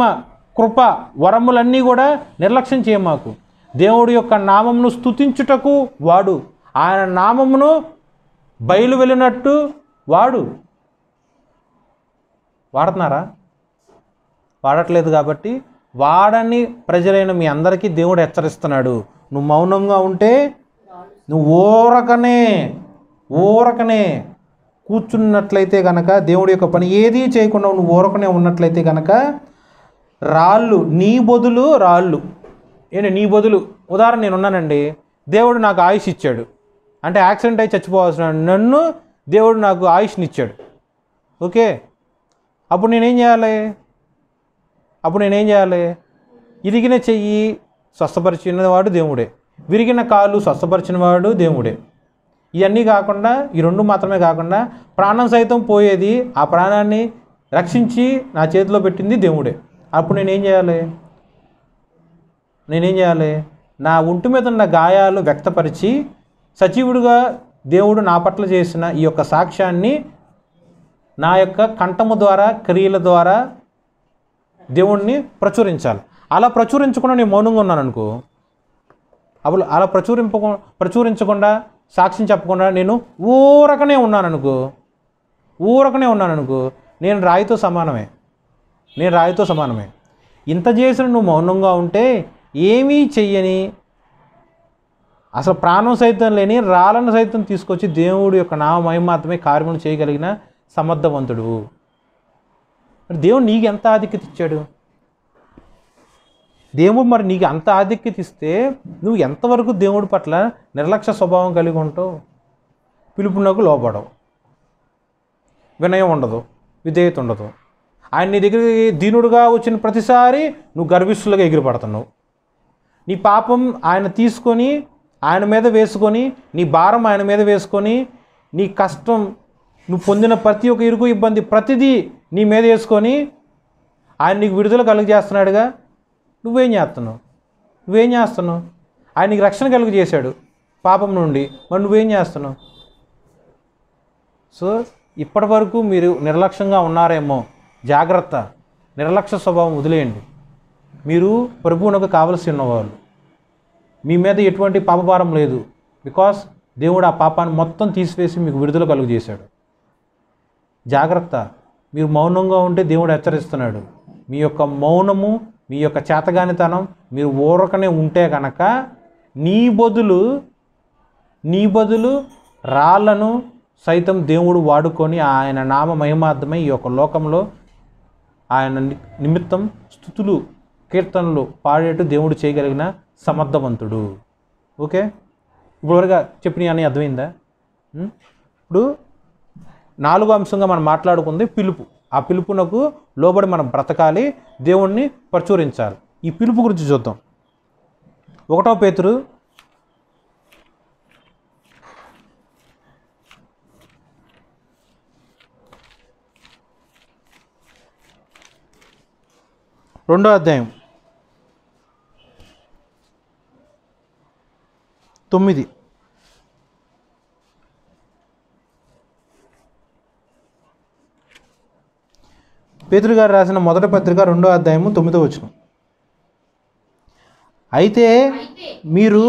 కృప, వరములన్నీ కూడా నిర్లక్ష్యం చేయమాకు. దేవుడి యొక్క నామమును స్తుతించుటకు వాడు, ఆయన నామమును బయలు వెళ్ళినట్టు వాడు. వాడుతున్నారా? వాడట్లేదు. కాబట్టి వాడని ప్రజలైన మీ అందరికీ దేవుడు హెచ్చరిస్తున్నాడు. నువ్వు మౌనంగా ఉంటే, నువ్వు ఊరకనే కూర్చున్నట్లయితే కనుక, దేవుడి యొక్క పని ఏదీ చేయకుండా నువ్వు ఊరకనే ఉన్నట్లయితే కనుక, రాళ్ళు నీ బదులు ఉదాహరణ నేనున్నానండి, దేవుడు నాకు ఆయుష్ ఇచ్చాడు అంటే యాక్సిడెంట్ అయి చచ్చిపోవాల్సిన నన్ను దేవుడు నాకు ఆయుష్ని ఇచ్చాడు. ఓకే, అప్పుడు నేనేం చేయాలి? ఇరిగిన చెయ్యి స్వస్థపరిచిన వాడు దేవుడే, విరిగిన కాలు స్వస్థపరిచిన వాడు దేవుడే. ఇవన్నీ కాకుండా, ఈ రెండు మాత్రమే కాకుండా ప్రాణం సైతం పోయేది, ఆ ప్రాణాన్ని రక్షించి నా చేతిలో పెట్టింది దేవుడే. అప్పుడు నేనేం చేయాలి? నా ఒంటి మీద ఉన్న గాయాలు వ్యక్తపరిచి సజీవుడిగా దేవుడు నా పట్ల చేసిన ఈ యొక్క సాక్ష్యాన్ని నా యొక్క కంఠము ద్వారా, క్రియల ద్వారా దేవుణ్ణి ప్రచురించాలి. అలా ప్రచురించకుండా నేను మౌనంగా ఉన్నాను అనుకో, అప్పుడు అలా ప్రచురించకుండా, సాక్ష్యం చెప్పకుండా నేను ఊరకనే ఉన్నాను అనుకో, నేను రాయితో సమానమే. ఇంత చేసిన నువ్వు మౌనంగా ఉంటే, ఏమీ చెయ్యని, అసలు ప్రాణం సైతం లేని రాళ్ళను సైతం తీసుకొచ్చి దేవుడి యొక్క నామ మహిమాత్మే కార్యములు చేయగలిగిన సమర్థవంతుడు. మరి దేవుడు నీకు ఎంత ఆధిక్యత ఇచ్చాడు? దేవుడు మరి నీకు అంత ఆధిక్యత ఇస్తే నువ్వు ఎంతవరకు దేవుడి పట్ల నిర్లక్ష్య స్వభావం కలిగి ఉంటావు? పిలుపునకు లోపడవు, వినయం ఉండదు, విధేయత ఉండదు. ఆయన నీ దగ్గరికి దీనుడుగా వచ్చిన ప్రతిసారి నువ్వు గర్విష్ఠులుగా ఎగిరిపడుతున్నావు. నీ పాపం ఆయన తీసుకొని ఆయన మీద వేసుకొని, నీ భారం ఆయన మీద వేసుకొని, నీ కష్టం, నువ్వు పొందిన ప్రతి ఒక్క ఇరుకు ఇబ్బంది ప్రతిదీ నీ మీద వేసుకొని ఆయన నీకు విడుదల కలుగజేస్తున్నాడుగా. నువ్వేం చేస్తున్నావు? ఆయన నీకు రక్షణ కలుగు చేశాడు పాపం నుండి, మరి నువ్వేం చేస్తున్నావు? సో ఇప్పటి వరకు మీరు నిర్లక్ష్యంగా ఉన్నారేమో, జాగ్రత్త. నిర్లక్ష్య స్వభావం వదిలేయండి. మీరు ప్రభువునకు కావలసి ఉన్నవాళ్ళు. మీ మీద ఎటువంటి పాపభారం లేదు. బికాస్ దేవుడు ఆ పాపాన్ని మొత్తం తీసివేసి మీకు విడుదల కలుగు చేశాడు. జాగ్రత్త. మీరు మౌనంగా ఉంటే దేవుడు హెచ్చరిస్తున్నాడు. మీ యొక్క మౌనము, మీ యొక్క చేతగానితనం, మీరు ఊరకనే ఉంటే కనుక నీ బదులు రాళ్లను సైతం దేవుడు వాడుకొని ఆయన నామ మహిమార్థమై ఈ యొక్క లోకంలో ఆయన నిమిత్తం స్తుతులు, కీర్తనలు పాడేట్టు దేవుడు చేయగలిగిన సమర్థవంతుడు. ఓకే, ఇప్పటివరకు చెప్పిన అని అర్థమైందా? ఇప్పుడు 4వ అంశంగా మనం మాట్లాడుకుంది పిలుపు. ఆ పిలుపునకు లోబడి మనం బ్రతకాలి, దేవుణ్ణి ప్రచురించాలి. ఈ పిలుపు గురించి చూద్దాం. 1 పేతురు 2వ అధ్యాయం 9. పేతురు గారు రాసిన మొదటి పత్రిక 2వ అధ్యాయము 9వ వచనం. అయితే మీరు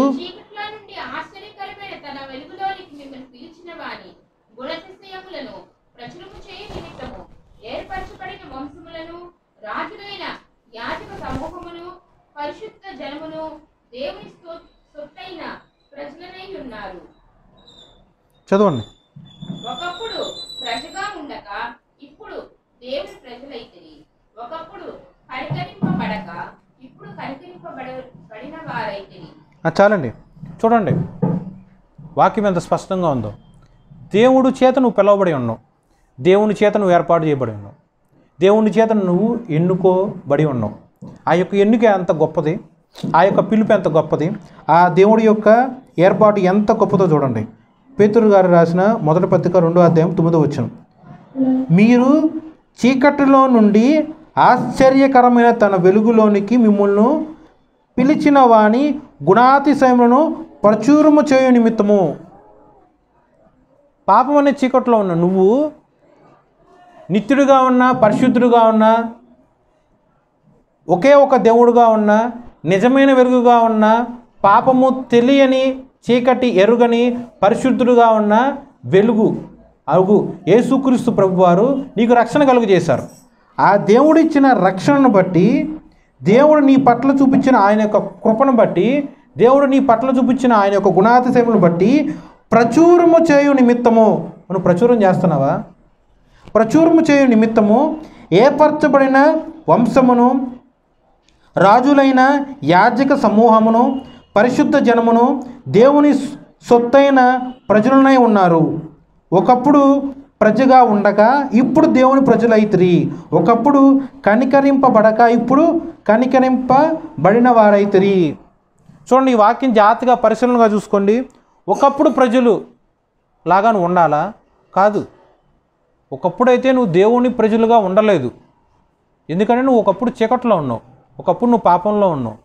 చదవండి. ఒకప్పుడు ప్రజగా ఉండక ఇప్పుడు దేవుని ప్రజలైతిరి. ఒకప్పుడు కనికరింపబడక ఇప్పుడు కనికరింపబడిన వారైతిరి. చాలండి. చూడండి వాక్యం ఎంత స్పష్టంగా ఉందో. దేవుడు చేత నువ్వు పిలవబడి ఉన్నావు, దేవుని చేత నువ్వు ఏర్పాటు చేయబడి ఉన్నావు, దేవుని చేత నువ్వు ఎన్నుకోబడి ఉన్నావు. ఆ యొక్క ఎన్నిక ఎంత గొప్పది, ఆ యొక్క పిలుపు ఎంత గొప్పది, ఆ దేవుడి యొక్క ఏర్పాటు ఎంత గొప్పదో చూడండి. పేతురు గారు రాసిన మొదటి పత్రిక 2వ అధ్యాయం 9వ వచనం. మీరు చీకటిలో నుండి ఆశ్చర్యకరమైన తన వెలుగులోనికి మిమ్మల్ని పిలిచిన వాని గుణాతిశయములను ప్రచురము చేయు నిమిత్తము. పాపం అనే చీకట్లో ఉన్న నువ్వు నిత్యుడిగా ఉన్నా, పరిశుద్ధుడిగా ఉన్నా, ఒకే ఒక దేవుడుగా ఉన్న, నిజమైన వెలుగుగా ఉన్న, పాపము తెలియని, చీకటి ఎరుగని, పరిశుద్ధుడుగా ఉన్న వెలుగు అగు యేసుక్రీస్తు ప్రభువారు నీకు రక్షణ కలుగజేశారు. ఆ దేవుడిచ్చిన రక్షణను బట్టి, దేవుడు నీ పట్ల చూపించిన ఆయన యొక్క కృపను బట్టి, దేవుడు నీ పట్ల చూపించిన ఆయన యొక్క గుణాతిశయములను బట్టి ప్రచురము చేయు నిమిత్తము, నువ్వు ప్రచురం చేస్తున్నావా? ప్రచురము చేయు నిమిత్తము ఏర్పరచబడిన వంశమును, రాజులైన యాజక సమూహమును, పరిశుద్ధ జనమును, దేవుని సొత్తైన ప్రజలనై ఉన్నారు. ఒకప్పుడు ప్రజగా ఉండగా ఇప్పుడు దేవుని ప్రజలైతిరి. ఒకప్పుడు కనికరింపబడక ఇప్పుడు కనికరింపబడిన వారైతిరి. చూడండి, ఈ వాక్యం జాగ్రత్తగా పరిశీలనగా చూసుకోండి. ఒకప్పుడు ప్రజలు లాగా నువ్వు ఉండాలా? కాదు. ఒకప్పుడైతే నువ్వు దేవుని ప్రజలుగా ఉండలేదు. ఎందుకంటే నువ్వు ఒకప్పుడు చీకట్లో ఉన్నావు, ఒకప్పుడు నువ్వు పాపంలో ఉన్నావు,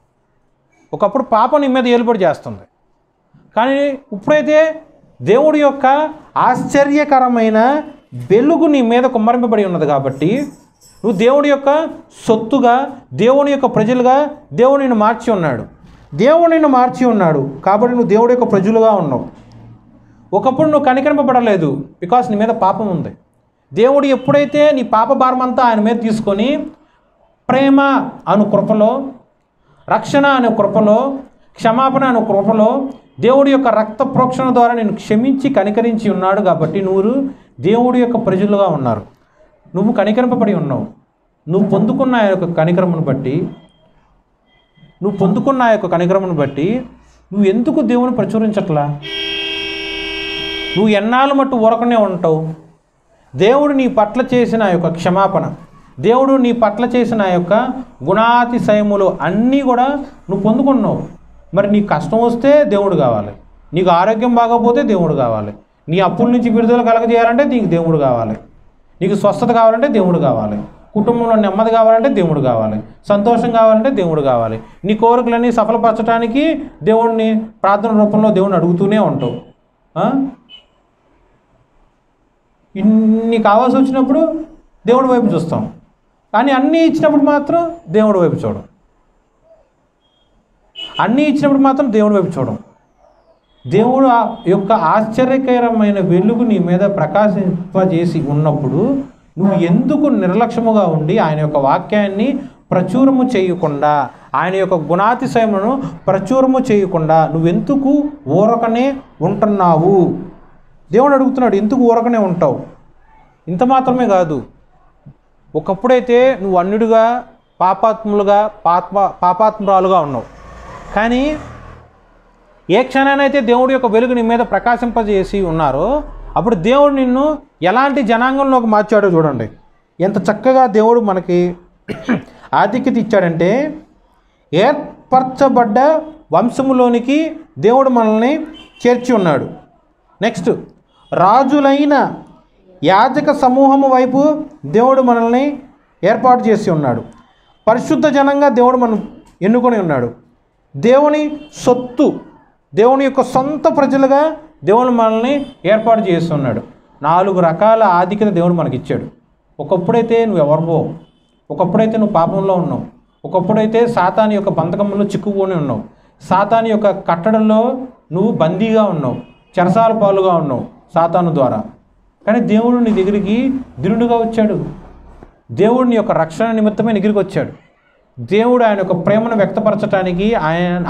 ఒకప్పుడు పాపం నీ మీద ఏలుబడి చేస్తుంది. కానీ ఇప్పుడైతే దేవుడి యొక్క ఆశ్చర్యకరమైన వెలుగు నీ మీద కుమ్మరింపబడి ఉన్నది కాబట్టి నువ్వు దేవుడి యొక్క సొత్తుగా, దేవుని యొక్క ప్రజలుగా దేవుడు నిన్ను మార్చి ఉన్నాడు. దేవుడు నిన్ను మార్చి ఉన్నాడు కాబట్టి నువ్వు దేవుడి యొక్క ప్రజలుగా ఉన్నావు. ఒకప్పుడు నువ్వు కనికరింపబడలేదు, బికాస్ నీ మీద పాపం ఉంది. దేవుడు ఎప్పుడైతే నీ పాప భారమంతా ఆయన మీద తీసుకొని ప్రేమ అను కృపలో, రక్షణ అనే కృపలో, క్షమాపణ అనే కృపలో దేవుడి యొక్క రక్త ప్రోక్షణ ద్వారా నేను క్షమించి కనికరించి ఉన్నాడు కాబట్టి నువ్వు దేవుడి యొక్క ప్రజలుగా ఉన్నారు. నువ్వు కనికరింపబడి ఉన్నావు. నువ్వు పొందుకున్న ఆ యొక్క కనికరమును బట్టి, నువ్వు ఎందుకు దేవుని ప్రచురించట్లా? నువ్వు ఎన్నాళ్ళు మట్టు ఊరకనే ఉంటావు? దేవుడు నీ పట్ల చేసిన ఆ యొక్క క్షమాపణ, దేవుడు నీ పట్ల చేసిన ఆ యొక్క గుణాతిశయములు అన్నీ కూడా నువ్వు పొందుకున్నావు. మరి నీకు కష్టం వస్తే దేవుడు కావాలి, నీకు ఆరోగ్యం బాగోపోతే దేవుడు కావాలి, నీ అప్పుల నుంచి విడుదల కలగజేయాలంటే నీకు దేవుడు కావాలి, నీకు స్వస్థత కావాలంటే దేవుడు కావాలి, కుటుంబంలో నెమ్మది కావాలంటే దేవుడు కావాలి, సంతోషం కావాలంటే దేవుడు కావాలి. నీ కోరికలన్నీ సఫలపరచడానికి దేవుడిని ప్రార్థన రూపంలో దేవుడిని అడుగుతూనే ఉంటావు. ఇన్ని కావాల్సి వచ్చినప్పుడు దేవుడి వైపు చూస్తాం, కానీ అన్నీ ఇచ్చినప్పుడు మాత్రం దేవుడి వైపు చూడం. దేవుడు యొక్క ఆశ్చర్యకరమైన వెలుగు నీ మీద ప్రకాశింపజేసి ఉన్నప్పుడు నువ్వు ఎందుకు నిర్లక్ష్యముగా ఉండి ఆయన యొక్క వాక్యాన్ని ప్రచురము చేయకుండా, ఆయన యొక్క గుణాతిశయమును ప్రచురము చేయకుండా నువ్వెందుకు ఊరకనే ఉంటున్నావు? దేవుడు అడుగుతున్నాడు, ఎందుకు ఊరకనే ఉంటావు? ఇంత మాత్రమే కాదు, ఒకప్పుడైతే నువ్వు అన్యుడిగా, పాపాత్మురాలుగా ఉన్నావు. కానీ ఏ క్షణానైతే దేవుడి యొక్క వెలుగు నీ మీద ప్రకాశింపజేసి ఉన్నారో అప్పుడు దేవుడు నిన్ను ఎలాంటి జనాంగంలోకి మార్చాడో చూడండి. ఎంత చక్కగా దేవుడు మనకి ఆధిక్యత ఇచ్చాడంటే, ఏర్పరచబడ్డ వంశములోనికి దేవుడు మనల్ని చేర్చి ఉన్నాడు. నెక్స్ట్, రాజులైన యాజక సమూహము వైపు దేవుడు మనల్ని ఏర్పాటు చేసి ఉన్నాడు. పరిశుద్ధ జనంగా దేవుడు మనం ఎన్నుకొని ఉన్నాడు. దేవుని సొత్తు, దేవుని యొక్క సొంత ప్రజలుగా దేవుడు మనల్ని ఏర్పాటు చేస్తున్నాడు. 4 రకాల ఆధిక్యత దేవుడు మనకిచ్చాడు. ఒకప్పుడైతే నువ్వు ఎవరివో, ఒకప్పుడైతే నువ్వు పాపంలో ఉన్నావు, ఒకప్పుడైతే సాతాను యొక్క బంధకంలో చిక్కుకొని ఉన్నావు, సాతాను యొక్క కట్టడంలో నువ్వు బందీగా ఉన్నావు, చెరసాల పాలుగా ఉన్నావు సాతాను ద్వారా. కానీ దేవుడు నీ దగ్గరికి దినుడుగా వచ్చాడు. దేవుడు నీ యొక్క రక్షణ నిమిత్తమే నీ దగ్గరికి వచ్చాడు. దేవుడు ఆయన యొక్క ప్రేమను వ్యక్తపరచడానికి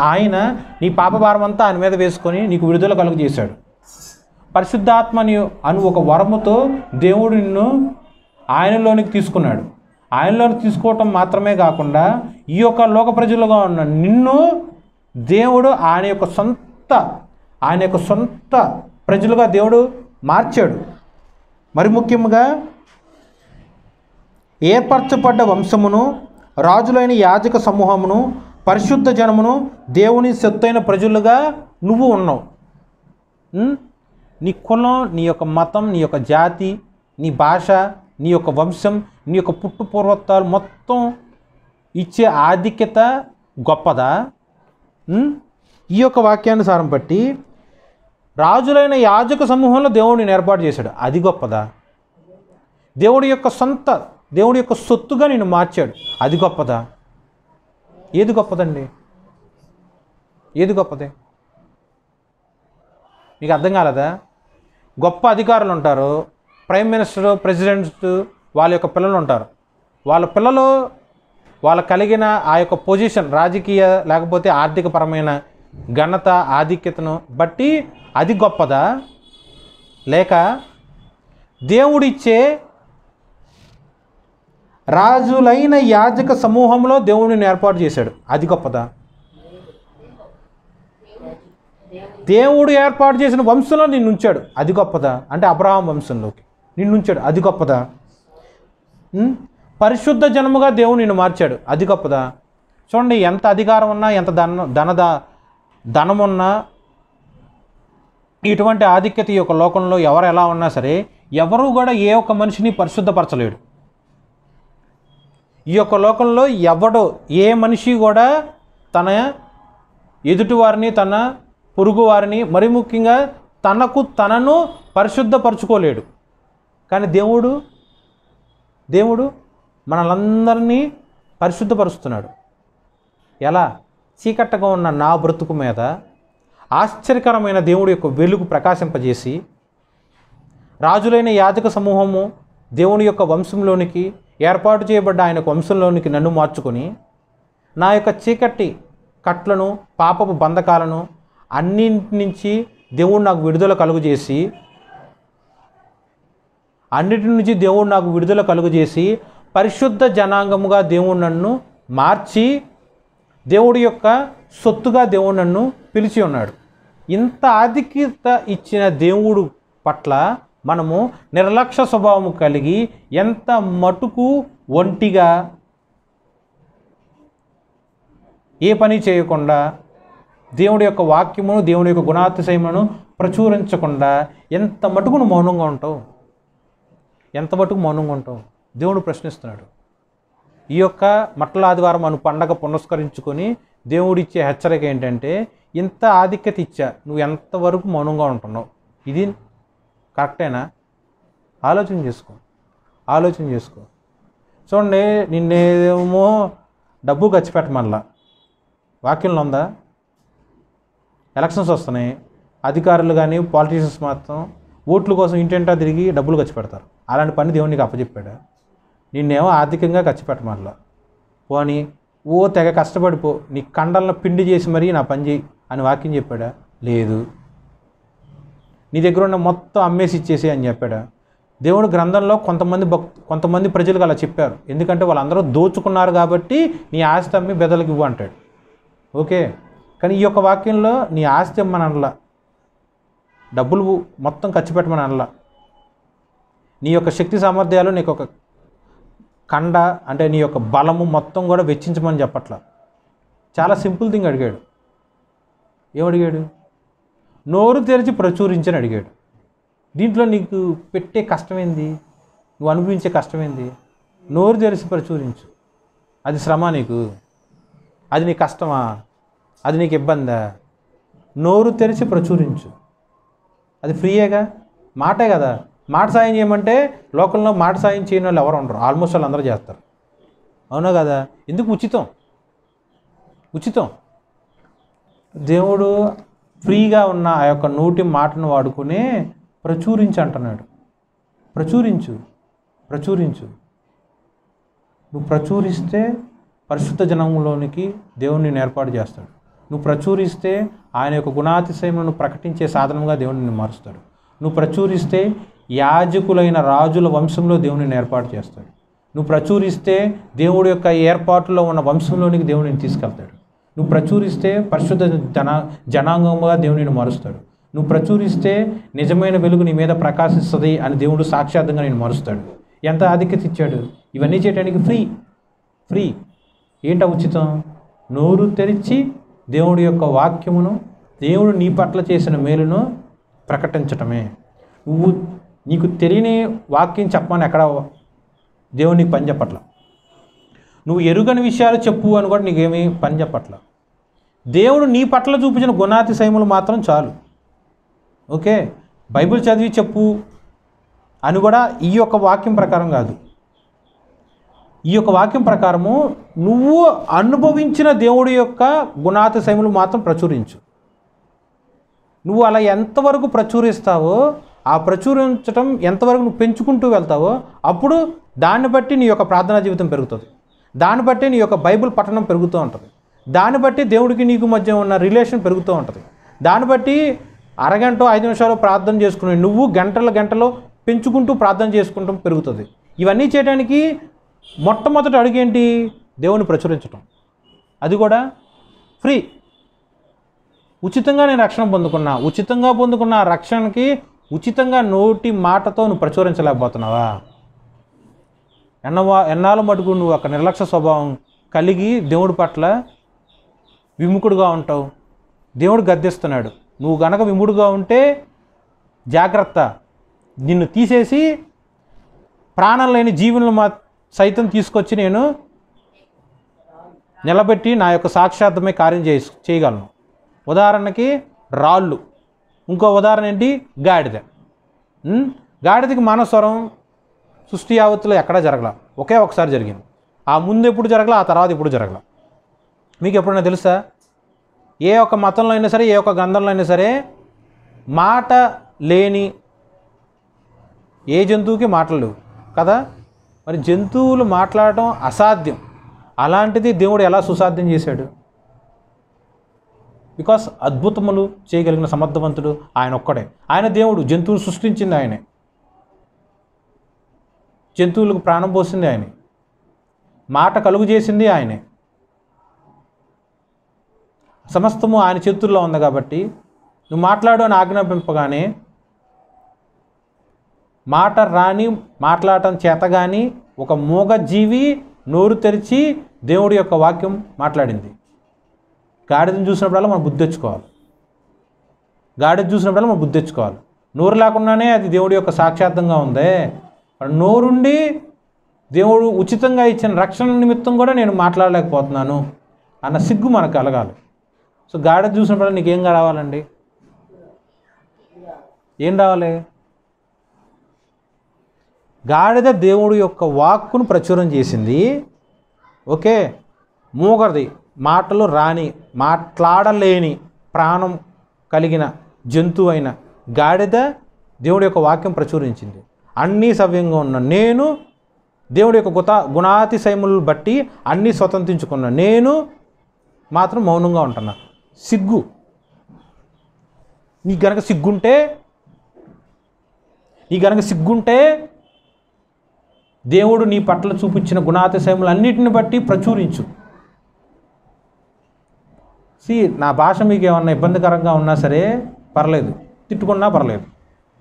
ఆయన నీ పాపభారం అంతా ఆయన మీద వేసుకొని నీకు విడుదల కలుగజేశాడు. పరిశుద్ధాత్మని అను ఒక వరముతో దేవుడు నిన్ను ఆయనలోనికి తీసుకున్నాడు. ఆయనలోనికి తీసుకోవటం మాత్రమే కాకుండా ఈ యొక్క లోక ప్రజలుగా ఉన్న నిన్ను దేవుడు ఆయన యొక్క సొంత ప్రజలుగా దేవుడు మార్చాడు. మరి ముఖ్యంగా ఏర్పరచబడ్డ వంశమును, రాజులైన యాజక సమూహమును, పరిశుద్ధ జనమును, దేవుని సొత్తైన ప్రజలుగా నువ్వు ఉన్నావు. నీ కులం, నీ యొక్క మతం, నీ యొక్క జాతి, నీ భాష, నీ యొక్క వంశం, నీ యొక్క పుట్టు పూర్వత్వాలు మొత్తం ఇచ్చే ఆధిక్యత గొప్పదా? ఈ యొక్క వాక్యానుసారం బట్టి రాజులైన యాజక సమూహంలో దేవుడిని ఏర్పాటు చేశాడు, అది గొప్పదా? దేవుడి యొక్క సొత్తుగా నిన్ను మార్చాడు, అది గొప్పదా? ఏది గొప్పదండి? ఏది గొప్పది? మీకు అర్థం కాలేదా? గొప్ప అధికారులు ఉంటారు, ప్రైమ్ మినిస్టరు, ప్రెసిడెంట్, వాళ్ళ యొక్క పిల్లలు ఉంటారు. వాళ్ళ పిల్లలు వాళ్ళకు కలిగిన ఆ యొక్క పొజిషన్, రాజకీయ లేకపోతే ఆర్థికపరమైన ఘనత, ఆధిక్యతను బట్టి అది గొప్పదా? లేక దేవుడిచ్చే రాజులైన యాజక సమూహంలో దేవుడిని ఏర్పాటు చేశాడు, అది గొప్పదా? దేవుడు ఏర్పాటు చేసిన వంశంలో నిన్ను ఉంచాడు, అది గొప్పదా? అంటే అబ్రహాం వంశంలోకి నిన్ను ఉంచాడు, అది గొప్పదా? పరిశుద్ధ జనముగా దేవుడు నిన్ను మార్చాడు, అది గొప్పదా? చూడండి, ఎంత అధికారం ఉన్నా, ఎంత ధనమున్నా, ఇటువంటి ఆధిక్యత ఈ యొక్క లోకంలో ఎవరు ఎలా ఉన్నా సరే, ఎవరు కూడా ఏ ఒక్క మనిషిని పరిశుద్ధపరచలేడు. ఈ యొక్క లోకంలో ఏ మనిషి కూడా తన ఎదుటివారిని, తన పొరుగు వారిని, మరి ముఖ్యంగా తనను పరిశుద్ధపరచుకోలేడు. కానీ దేవుడు మనలందరినీ పరిశుద్ధపరుస్తున్నాడు. ఎలా? చీకట్టగా ఉన్న నా బ్రతుకు మీద ఆశ్చర్యకరమైన దేవుడి యొక్క వెలుగు ప్రకాశింపజేసి, రాజులైన యాజక సమూహము దేవుని యొక్క వంశంలోనికి, ఏర్పాటు చేయబడ్డ ఆయన వంశంలోనికి నన్ను మార్చుకొని, నా యొక్క చీకటి కట్లను, పాపపు బంధకాలను అన్నింటి నుంచి దేవుడు నాకు విడుదల కలుగజేసి పరిశుద్ధ జనాంగముగా దేవుడు నన్ను మార్చి, దేవుడి యొక్క సొత్తుగా దేవుడు నన్ను పిలిచి ఉన్నాడు. ఇంత ఆధిక్యత ఇచ్చిన దేవుడు పట్ల మనము నిర్లక్ష్య స్వభావము కలిగి ఎంత మటుకు ఒంటిగా ఏ పని చేయకుండా, దేవుడి యొక్క వాక్యమును, దేవుడి యొక్క గుణాతిశయమును ప్రచురించకుండా ఎంత మటుకు నువ్వు మౌనంగా ఉంటావు? ఎంత మటుకు మౌనంగా ఉంటావు? దేవుడు ప్రశ్నిస్తున్నాడు. ఈ యొక్క మట్టల ఆదివారం అను పండగ పునస్కరించుకొని దేవుడిచ్చే హెచ్చరిక ఏంటంటే, ఇంత ఆధిక్యత ఇచ్చా, నువ్వు ఎంతవరకు మౌనంగా ఉంటున్నావు? ఇది కరెక్టేనా? ఆలోచన చేసుకో. చూడండి, నిన్నేమో డబ్బు ఖర్చు పెట్టమల్లా వాక్యంలో ఉందా? ఎలక్షన్స్ వస్తున్నాయి, అధికారులు కానీ పాలిటీషియన్స్ మాత్రం ఓట్ల కోసం ఇంటింటా తిరిగి డబ్బులు ఖర్చు పెడతారు. అలాంటి పని దేవుడు నీకు అప్పచెప్పాడా? నిన్నేమో ఆర్థికంగా ఖర్చు పెట్టమల్లా. పోనీ తెగ కష్టపడిపో, నీ కండలను పిండి చేసి మరీ నా పని చేయి అని వాక్యం చెప్పాడా? లేదు. నీ దగ్గర ఉన్న మొత్తం అమ్మేసి ఇచ్చేసి అని చెప్పాడా? దేవుడు గ్రంథంలో కొంతమంది ప్రజలకు అలా చెప్పారు. ఎందుకంటే వాళ్ళందరూ దోచుకున్నారు కాబట్టి నీ ఆస్తి అమ్మి బెదలకు ఇవ్వు అంటాడు. ఓకే, కానీ ఈ యొక్క వాక్యంలో నీ ఆస్తి ఇమ్మని అనలా, డబ్బులు మొత్తం ఖర్చు పెట్టమని అనలా. నీ యొక్క శక్తి సామర్థ్యాలు, నీకు ఒక కండ అంటే నీ యొక్క బలము మొత్తం కూడా వెచ్చించమని చెప్పట్లా. చాలా సింపుల్ థింగ్ అడిగాడు. ఏమడిగాడు? నోరు తెరిచి ప్రచురించని అడిగాడు. దీంట్లో నీకు పెట్టే కష్టమేంది? నువ్వు అనుభవించే కష్టమేంది? నోరు తెరిచి ప్రచురించు. అది శ్రమ నీకు? అది నీ కష్టమా? అది నీకు ఇబ్బందా? నోరు తెరిచి ప్రచురించు. అది ఫ్రీయేగా, మాటే కదా. మాట సాయం చేయమంటే లోకంలో మాట సాయం చేయని వాళ్ళు ఎవరు ఉండరు, ఆల్మోస్ట్ వాళ్ళు అందరూ చేస్తారు. అవునా కదా? ఎందుకు? ఉచితం. దేవుడు ఫ్రీగా ఉన్న ఆ యొక్క నోటి మాటను వాడుకునే ప్రచురించి అంటున్నాడు. ప్రచురించు. నువ్వు ప్రచురిస్తే పరిశుద్ధ జనంలోనికి దేవుడిని ఏర్పాటు చేస్తాడు. నువ్వు ప్రచురిస్తే ఆయన యొక్క గుణాతిశయములను ప్రకటించే సాధనంగా దేవుడిని మారుస్తాడు. నువ్వు ప్రచురిస్తే యాజకులైన రాజుల వంశంలో దేవుడిని ఏర్పాటు చేస్తాడు. నువ్వు ప్రచురిస్తే దేవుడి యొక్క ఏర్పాటులో ఉన్న వంశంలోనికి దేవుడిని తీసుకెళ్తాడు. నువ్వు ప్రచురిస్తే పరిశుద్ధ జనాంగంగా దేవుడిని మారుస్తాడు. నువ్వు ప్రచురిస్తే నిజమైన వెలుగు నీ మీద ప్రకాశిస్తుంది అని దేవుడు సాక్షాత్తంగా నేను మారుస్తాడు. ఎంత ఆధిక్యత ఇచ్చాడు! ఇవన్నీ చేయడానికి ఫ్రీ. ఏంటా ఉచితం? నోరు తెరిచి దేవుడి యొక్క వాక్యమును, దేవుడు నీ పట్ల చేసిన మేలును ప్రకటించటమే. నీకు తెలియని వాక్యం చెప్పమని ఎక్కడ దేవుడు నీకు పని చెప్పట్ల. నువ్వు ఎరుగని విషయాలు చెప్పు అని కూడా నీకేమీ పని చెప్పట్ల. దేవుడు నీ పట్ల చూపించిన గుణాతిశయములు మాత్రం చాలు. ఓకే, బైబిల్ చదివి చెప్పు అని కూడా ఈ యొక్క వాక్యం ప్రకారం కాదు. ఈ యొక్క వాక్యం ప్రకారము నువ్వు అనుభవించిన దేవుడి యొక్క గుణాతిశయములు మాత్రం ప్రచురించు. నువ్వు అలా ఎంతవరకు ప్రచురిస్తావో, ఆ ప్రచురించడం ఎంతవరకు నువ్వు పెంచుకుంటూ వెళ్తావో, అప్పుడు దాన్ని బట్టి నీ యొక్క ప్రార్థనా జీవితం పెరుగుతుంది. దాన్ని బట్టి నీ యొక్క బైబిల్ పఠనం పెరుగుతూ ఉంటుంది. దాన్ని బట్టి దేవుడికి నీకు మధ్య ఉన్న రిలేషన్ పెరుగుతూ ఉంటుంది. దాన్ని బట్టి అరగంట 5 నిమిషాలు ప్రార్థన చేసుకుని నువ్వు గంటలో పెంచుకుంటూ ప్రార్థన చేసుకుంటూ పెరుగుతుంది. ఇవన్నీ చేయడానికి మొట్టమొదటి అడుగేంటి? దేవుని ప్రచురించటం. అది కూడా ఫ్రీ. ఉచితంగా నేను రక్షణ పొందుకున్నా. ఉచితంగా పొందుకున్న ఆ రక్షణకి ఉచితంగా నోటి మాటతో నువ్వు ప్రచురించలేకపోతున్నావా? ఎన్నాళ్ళ మటుకు నువ్వు ఒక నిర్లక్ష్య స్వభావం కలిగి దేవుడి పట్ల విముఖుడుగా ఉంటావు. దేవుడు గద్దిస్తున్నాడు. నువ్వు గనక విముడుగా ఉంటే జాగ్రత్త, నిన్ను తీసేసి ప్రాణం లేని జీవులను సైతం తీసుకొచ్చి నేను నిలబెట్టి నా యొక్క సాక్షార్థమే కార్యం చేయగలను. ఉదాహరణకి రాళ్ళు. ఇంకో ఉదాహరణ ఏంటి? గాడిద. గాడిదకి మానస్వరం సృష్టి యావత్తులో ఎక్కడా జరగల, ఒకే ఒకసారి జరిగింది. ఆ ముందు ఎప్పుడు జరగల, ఆ తర్వాత ఎప్పుడు జరగల. మీకు ఎప్పుడైనా తెలుసా? ఏ ఒక్క మతంలో అయినా సరే, ఏ ఒక్క గ్రంథంలో అయినా సరే మాట లేని ఏ జంతువుకి మాటలు లేవు కదా. మరి జంతువులు మాట్లాడటం అసాధ్యం. అలాంటిది దేవుడు ఎలా సుసాధ్యం చేశాడు? బికాస్ అద్భుతములు చేయగలిగిన సమర్థవంతుడు ఆయన ఒక్కడే. ఆయన దేవుడు. జంతువులు సృష్టించింది ఆయనే. జంతువులకు ప్రాణం పోసింది ఆయనే. మాట కలుగు చేసింది ఆయనే. సమస్తము ఆయన చేతుల్లో ఉంది. కాబట్టి నువ్వు మాట్లాడు అని ఆజ్ఞాపింపగానే మాట రాని, మాట్లాడటం చేత కానీ ఒక మూగ జీవి నోరు తెరిచి దేవుడి యొక్క వాక్యం మాట్లాడింది. గాడిదని చూసినప్పుడల్లా మనం బుద్ధి తెచ్చుకోవాలి. గాడిద చూసినప్పుడల్లా మనం బుద్ధి తెచ్చుకోవాలి. నోరు లేకుండానే అది దేవుడి యొక్క సాక్షాత్తంగా ఉందే. నోరుండి దేవుడు ఉచితంగా ఇచ్చిన రక్షణ నిమిత్తం కూడా నేను మాట్లాడలేకపోతున్నాను అన్న సిగ్గు మనకు కలగాలి. సో గాడిద చూసినప్పుడు నీకేం రావాలండి? ఏం రావాలి? గాడిద దేవుడు యొక్క వాక్కును ప్రచురం చేసింది. ఓకే. మూగది, మాటలు రాని, మాట్లాడలేని ప్రాణం కలిగిన జంతువు అయిన గాడిద దేవుడి యొక్క వాక్యం ప్రచురించింది. అన్నీ సవ్యంగా ఉన్న నేను దేవుడి యొక్క గుణాతిశయములను బట్టి అన్నీ స్వతంత్రించుకున్నా. నేను మాత్రం మౌనంగా ఉంటున్నా. సిగ్గు. నీ గనక సిగ్గుంటే దేవుడు నీ పట్ల చూపించిన గుణాతిశయములన్నిటిని బట్టి ప్రచురించు. నా భాష మీకు ఏమన్నా ఇబ్బందికరంగా ఉన్నా సరే పర్లేదు, తిట్టుకున్నా పర్లేదు,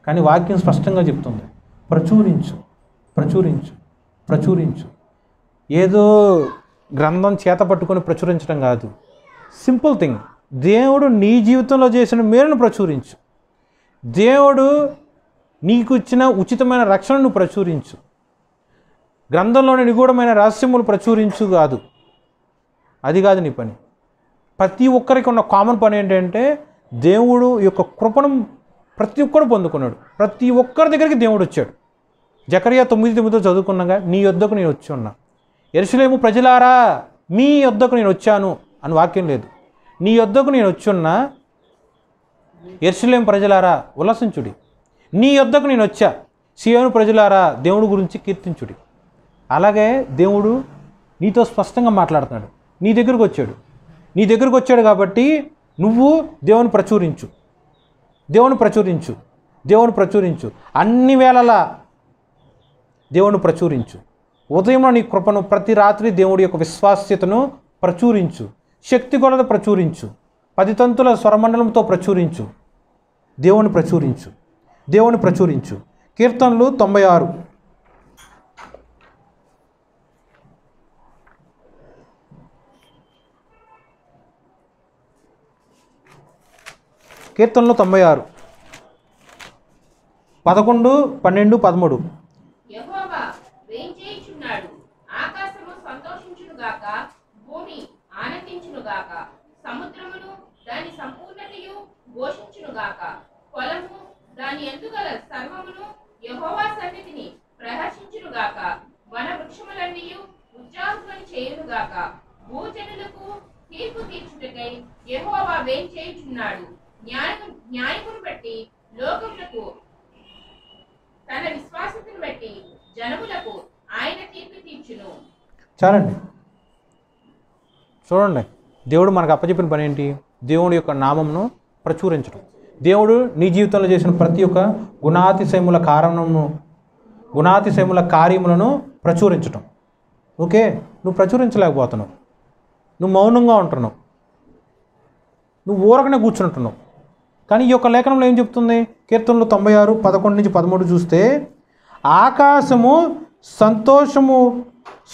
కానీ వాక్యం స్పష్టంగా చెప్తుంది, ప్రచురించు, ప్రచురించు, ప్రచురించు. ఏదో గ్రంథం చేత పట్టుకొని ప్రచురించడం కాదు. Simple thing. దేవుడు నీ జీవితంలో చేసిన మేలును ప్రచురించు. దేవుడు నీకు ఇచ్చిన ఉచితమైన రక్షణను ప్రచురించు. గ్రంథంలోని నిగూఢమైన రహస్యములు ప్రచురించు కాదు. అది కాదు నీ పని. ప్రతి ఒక్కరికి ఉన్న కామన్ పని ఏంటంటే దేవుడు యొక్క కృపను ప్రతి ఒక్కరు పొందుకున్నాడు. ప్రతి ఒక్కరి దగ్గరికి దేవుడు వచ్చాడు. జకరియా 9:9 చదువుకున్నాగా, నీ యొద్దకు నేను వచ్చి ఉన్నా. యెరూషలేము ప్రజలారా మీ యొద్దకు నేను వచ్చాను అని వాక్యం లేదు. నీ యొద్దకు నేను వచ్చున్నా. యెరూషలేము ప్రజలారా ఉల్లసించుడి. నీ యొద్దకు నేను వచ్చా. సియోను ప్రజలారా దేవుడి గురించి కీర్తించుడి. అలాగే దేవుడు నీతో స్పష్టంగా మాట్లాడుతున్నాడు. నీ దగ్గరకు వచ్చాడు కాబట్టి నువ్వు దేవుని ప్రచురించు, దేవుని ప్రచురించు, దేవుని ప్రచురించు. అన్ని వేళలా దేవుని ప్రచురించు. ఉదయంలో నీ కృపను, ప్రతి రాత్రి దేవుడి యొక్క విశ్వాస్యతను ప్రచురించు. శక్తి కొలత ప్రచురించు. 10 తంతుల స్వరమండలంతో ప్రచురించు. దేవుని ప్రచురించు, దేవుని ప్రచురించు. కీర్తనలు 96. కీర్తనలు 96 11, 12, 13. యెహోవా వేంచేయుచున్నాడు. ఆకాశము సంతోషించునుగాక, భూమి ఆనందించునుగాక, సముద్రమును దాని సంపూర్ణతయు ఘోషించునుగాక, పొలము దాని యందుగల సర్వమును యెహోవా సన్నిధిని ప్రహర్షించునుగాక, వన వృక్షములన్నీయు ఉజ్జాహులను చేయునుగాక. భూజనులకు తీర్పు తీర్చుటకై యెహోవా వేంచేయుచున్నాడు. న్యాయమును బట్టి లోకములకు, తన విశ్వాసతను బట్టి జనములకు ఆయన తీర్పు తీర్చును. చాలండి. చూడండి, దేవుడు మనకు అప్పచెప్పిన పని ఏంటి? దేవుడి యొక్క నామమును ప్రచురించడం. దేవుడు నీ జీవితంలో చేసిన ప్రతి ఒక్క గుణాతిశయముల కార్యములను ప్రచురించటం. ఓకే, నువ్వు ప్రచురించలేకపోతున్నావు, నువ్వు మౌనంగా ఉంటున్నావు, నువ్వు ఊరకనే కూర్చుంటున్నావు. కానీ ఈ యొక్క లేఖనంలో ఏం చెప్తుంది? కీర్తనలు 96, 11-13 చూస్తే, ఆకాశము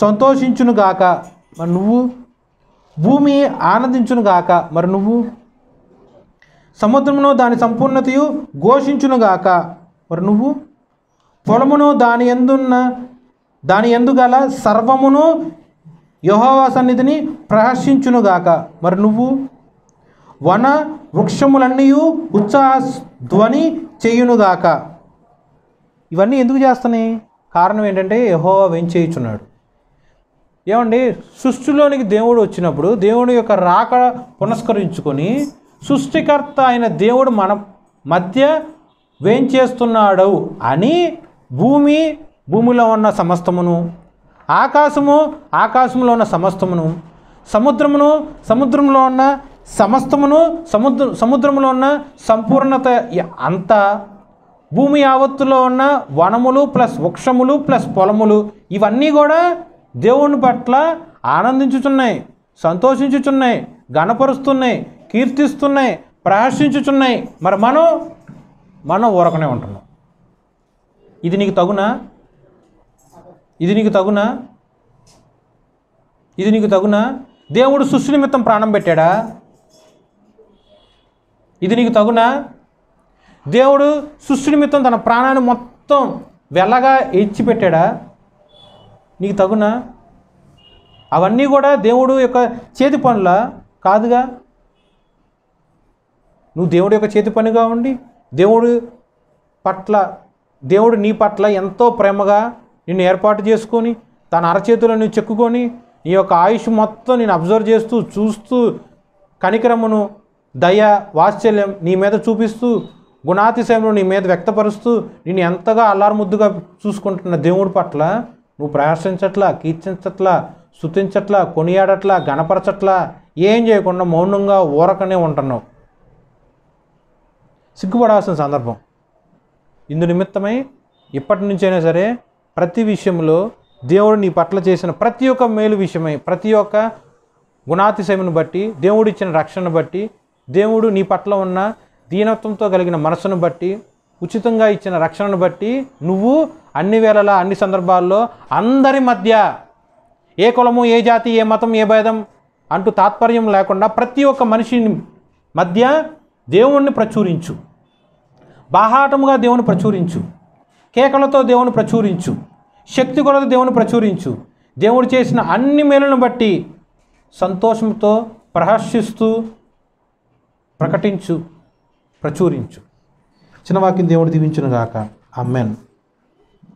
సంతోషించునుగాక, మరి నువ్వు, భూమి ఆనందించునుగాక, మరి నువ్వు, సముద్రమును దాని సంపూర్ణతయు ఘోషించునుగాక, మరి నువ్వు, పొలమును దాని యందు గల సర్వమును యెహోవా సన్నిధిని ప్రహర్షించునుగాక, మరి నువ్వు, వన వృక్షములన్నీ ఉత్సాహ ధ్వని చేయునుగాక. ఇవన్నీ ఎందుకు చేస్తున్నాయి? కారణం ఏంటంటే యెహోవా వేంచేయుచున్నాడు. ఏమండి, సృష్టిలోనికి దేవుడు వచ్చినప్పుడు దేవుడి యొక్క రాక పునస్కరించుకొని సృష్టికర్త అయిన దేవుడు మన మధ్య వేంచేస్తున్నాడు అని భూమిలో ఉన్న సమస్తమును, ఆకాశంలో ఉన్న సమస్తమును, సముద్రంలో ఉన్న సమస్తమును, సముద్రంలో ఉన్న సంపూర్ణత అంతా, భూమి యావత్తులో ఉన్న వనములు ప్లస్ వృక్షములు ప్లస్ పొలములు, ఇవన్నీ కూడా దేవుని పట్ల ఆనందించుచున్నాయి, సంతోషించుచున్నాయి, గణపరుస్తున్నాయి, కీర్తిస్తున్నాయి, ప్రహర్షించుచున్నాయి. మరి మనం ఊరకనే ఉంటున్నాం. ఇది నీకు తగునా? దేవుడు సృష్టి నిమిత్తం ప్రాణం పెట్టాడా? ఇది నీకు తగునా? దేవుడు సృష్టి నిమిత్తం తన ప్రాణాన్ని మొత్తం వెల్లగా ఇచ్చిపెట్టాడా? నీకు తగునా? అవన్నీ కూడా దేవుడు యొక్క చేతి పనుల కాదుగా. నువ్వు దేవుడి యొక్క చేతి పనిగా ఉండి దేవుడు నీ పట్ల ఎంతో ప్రేమగా నిన్ను ఏర్పాటు చేసుకొని తన అరచేతులను చెక్కుకొని నీ యొక్క ఆయుష్ మొత్తం నేను అబ్జర్వ్ చేస్తూ చూస్తూ కనికరమును, దయ, వాత్సల్యం నీ మీద చూపిస్తూ గుణాతిశయమును నీ మీద వ్యక్తపరుస్తూ నిన్ను ఎంతగా అల్లారుముద్దుగా చూసుకుంటున్న దేవుడి పట్ల నువ్వు ప్రశంసించట్లా, కీర్తించట్లా, స్తుతించట్లా, కొనియాడట్లా, గణపరచట్లా, ఏం చేయకుండా మౌనంగా ఊరకనే ఉంటున్నావు. సిగ్గుపడాల్సిన సందర్భం. ఇందు నిమిత్తమై ఇప్పటి నుంచైనా సరే ప్రతి విషయంలో దేవుడు నీ పట్ల చేసిన ప్రతి ఒక్క మేలు విషయమై, ప్రతి ఒక్క గుణాతిశయమును బట్టి, దేవుడు ఇచ్చిన రక్షణను బట్టి, దేవుడు నీ పట్ల ఉన్న దీనత్వంతో కలిగిన మనసును బట్టి, ఉచితంగా ఇచ్చిన రక్షణను బట్టి నువ్వు అన్ని వేళలా, అన్ని సందర్భాల్లో అందరి మధ్య ఏ కులము, ఏ జాతి, ఏ మతం, ఏ భేదం అంటూ తాత్పర్యం లేకుండా ప్రతి ఒక్క మనిషి మధ్య దేవుణ్ణి ప్రచురించు. బాహాటముగా దేవుని ప్రచురించు. కేకలతో దేవుని ప్రచురించు. శక్తి కొలది దేవుని ప్రచురించు. దేవుడు చేసిన అన్ని మేలులను బట్టి సంతోషంతో ప్రహర్షిస్తూ ప్రకటించు, ప్రచురించు. చిన్న వాక్యం దేవుడు దీవించునుగాక. ఆమేన్.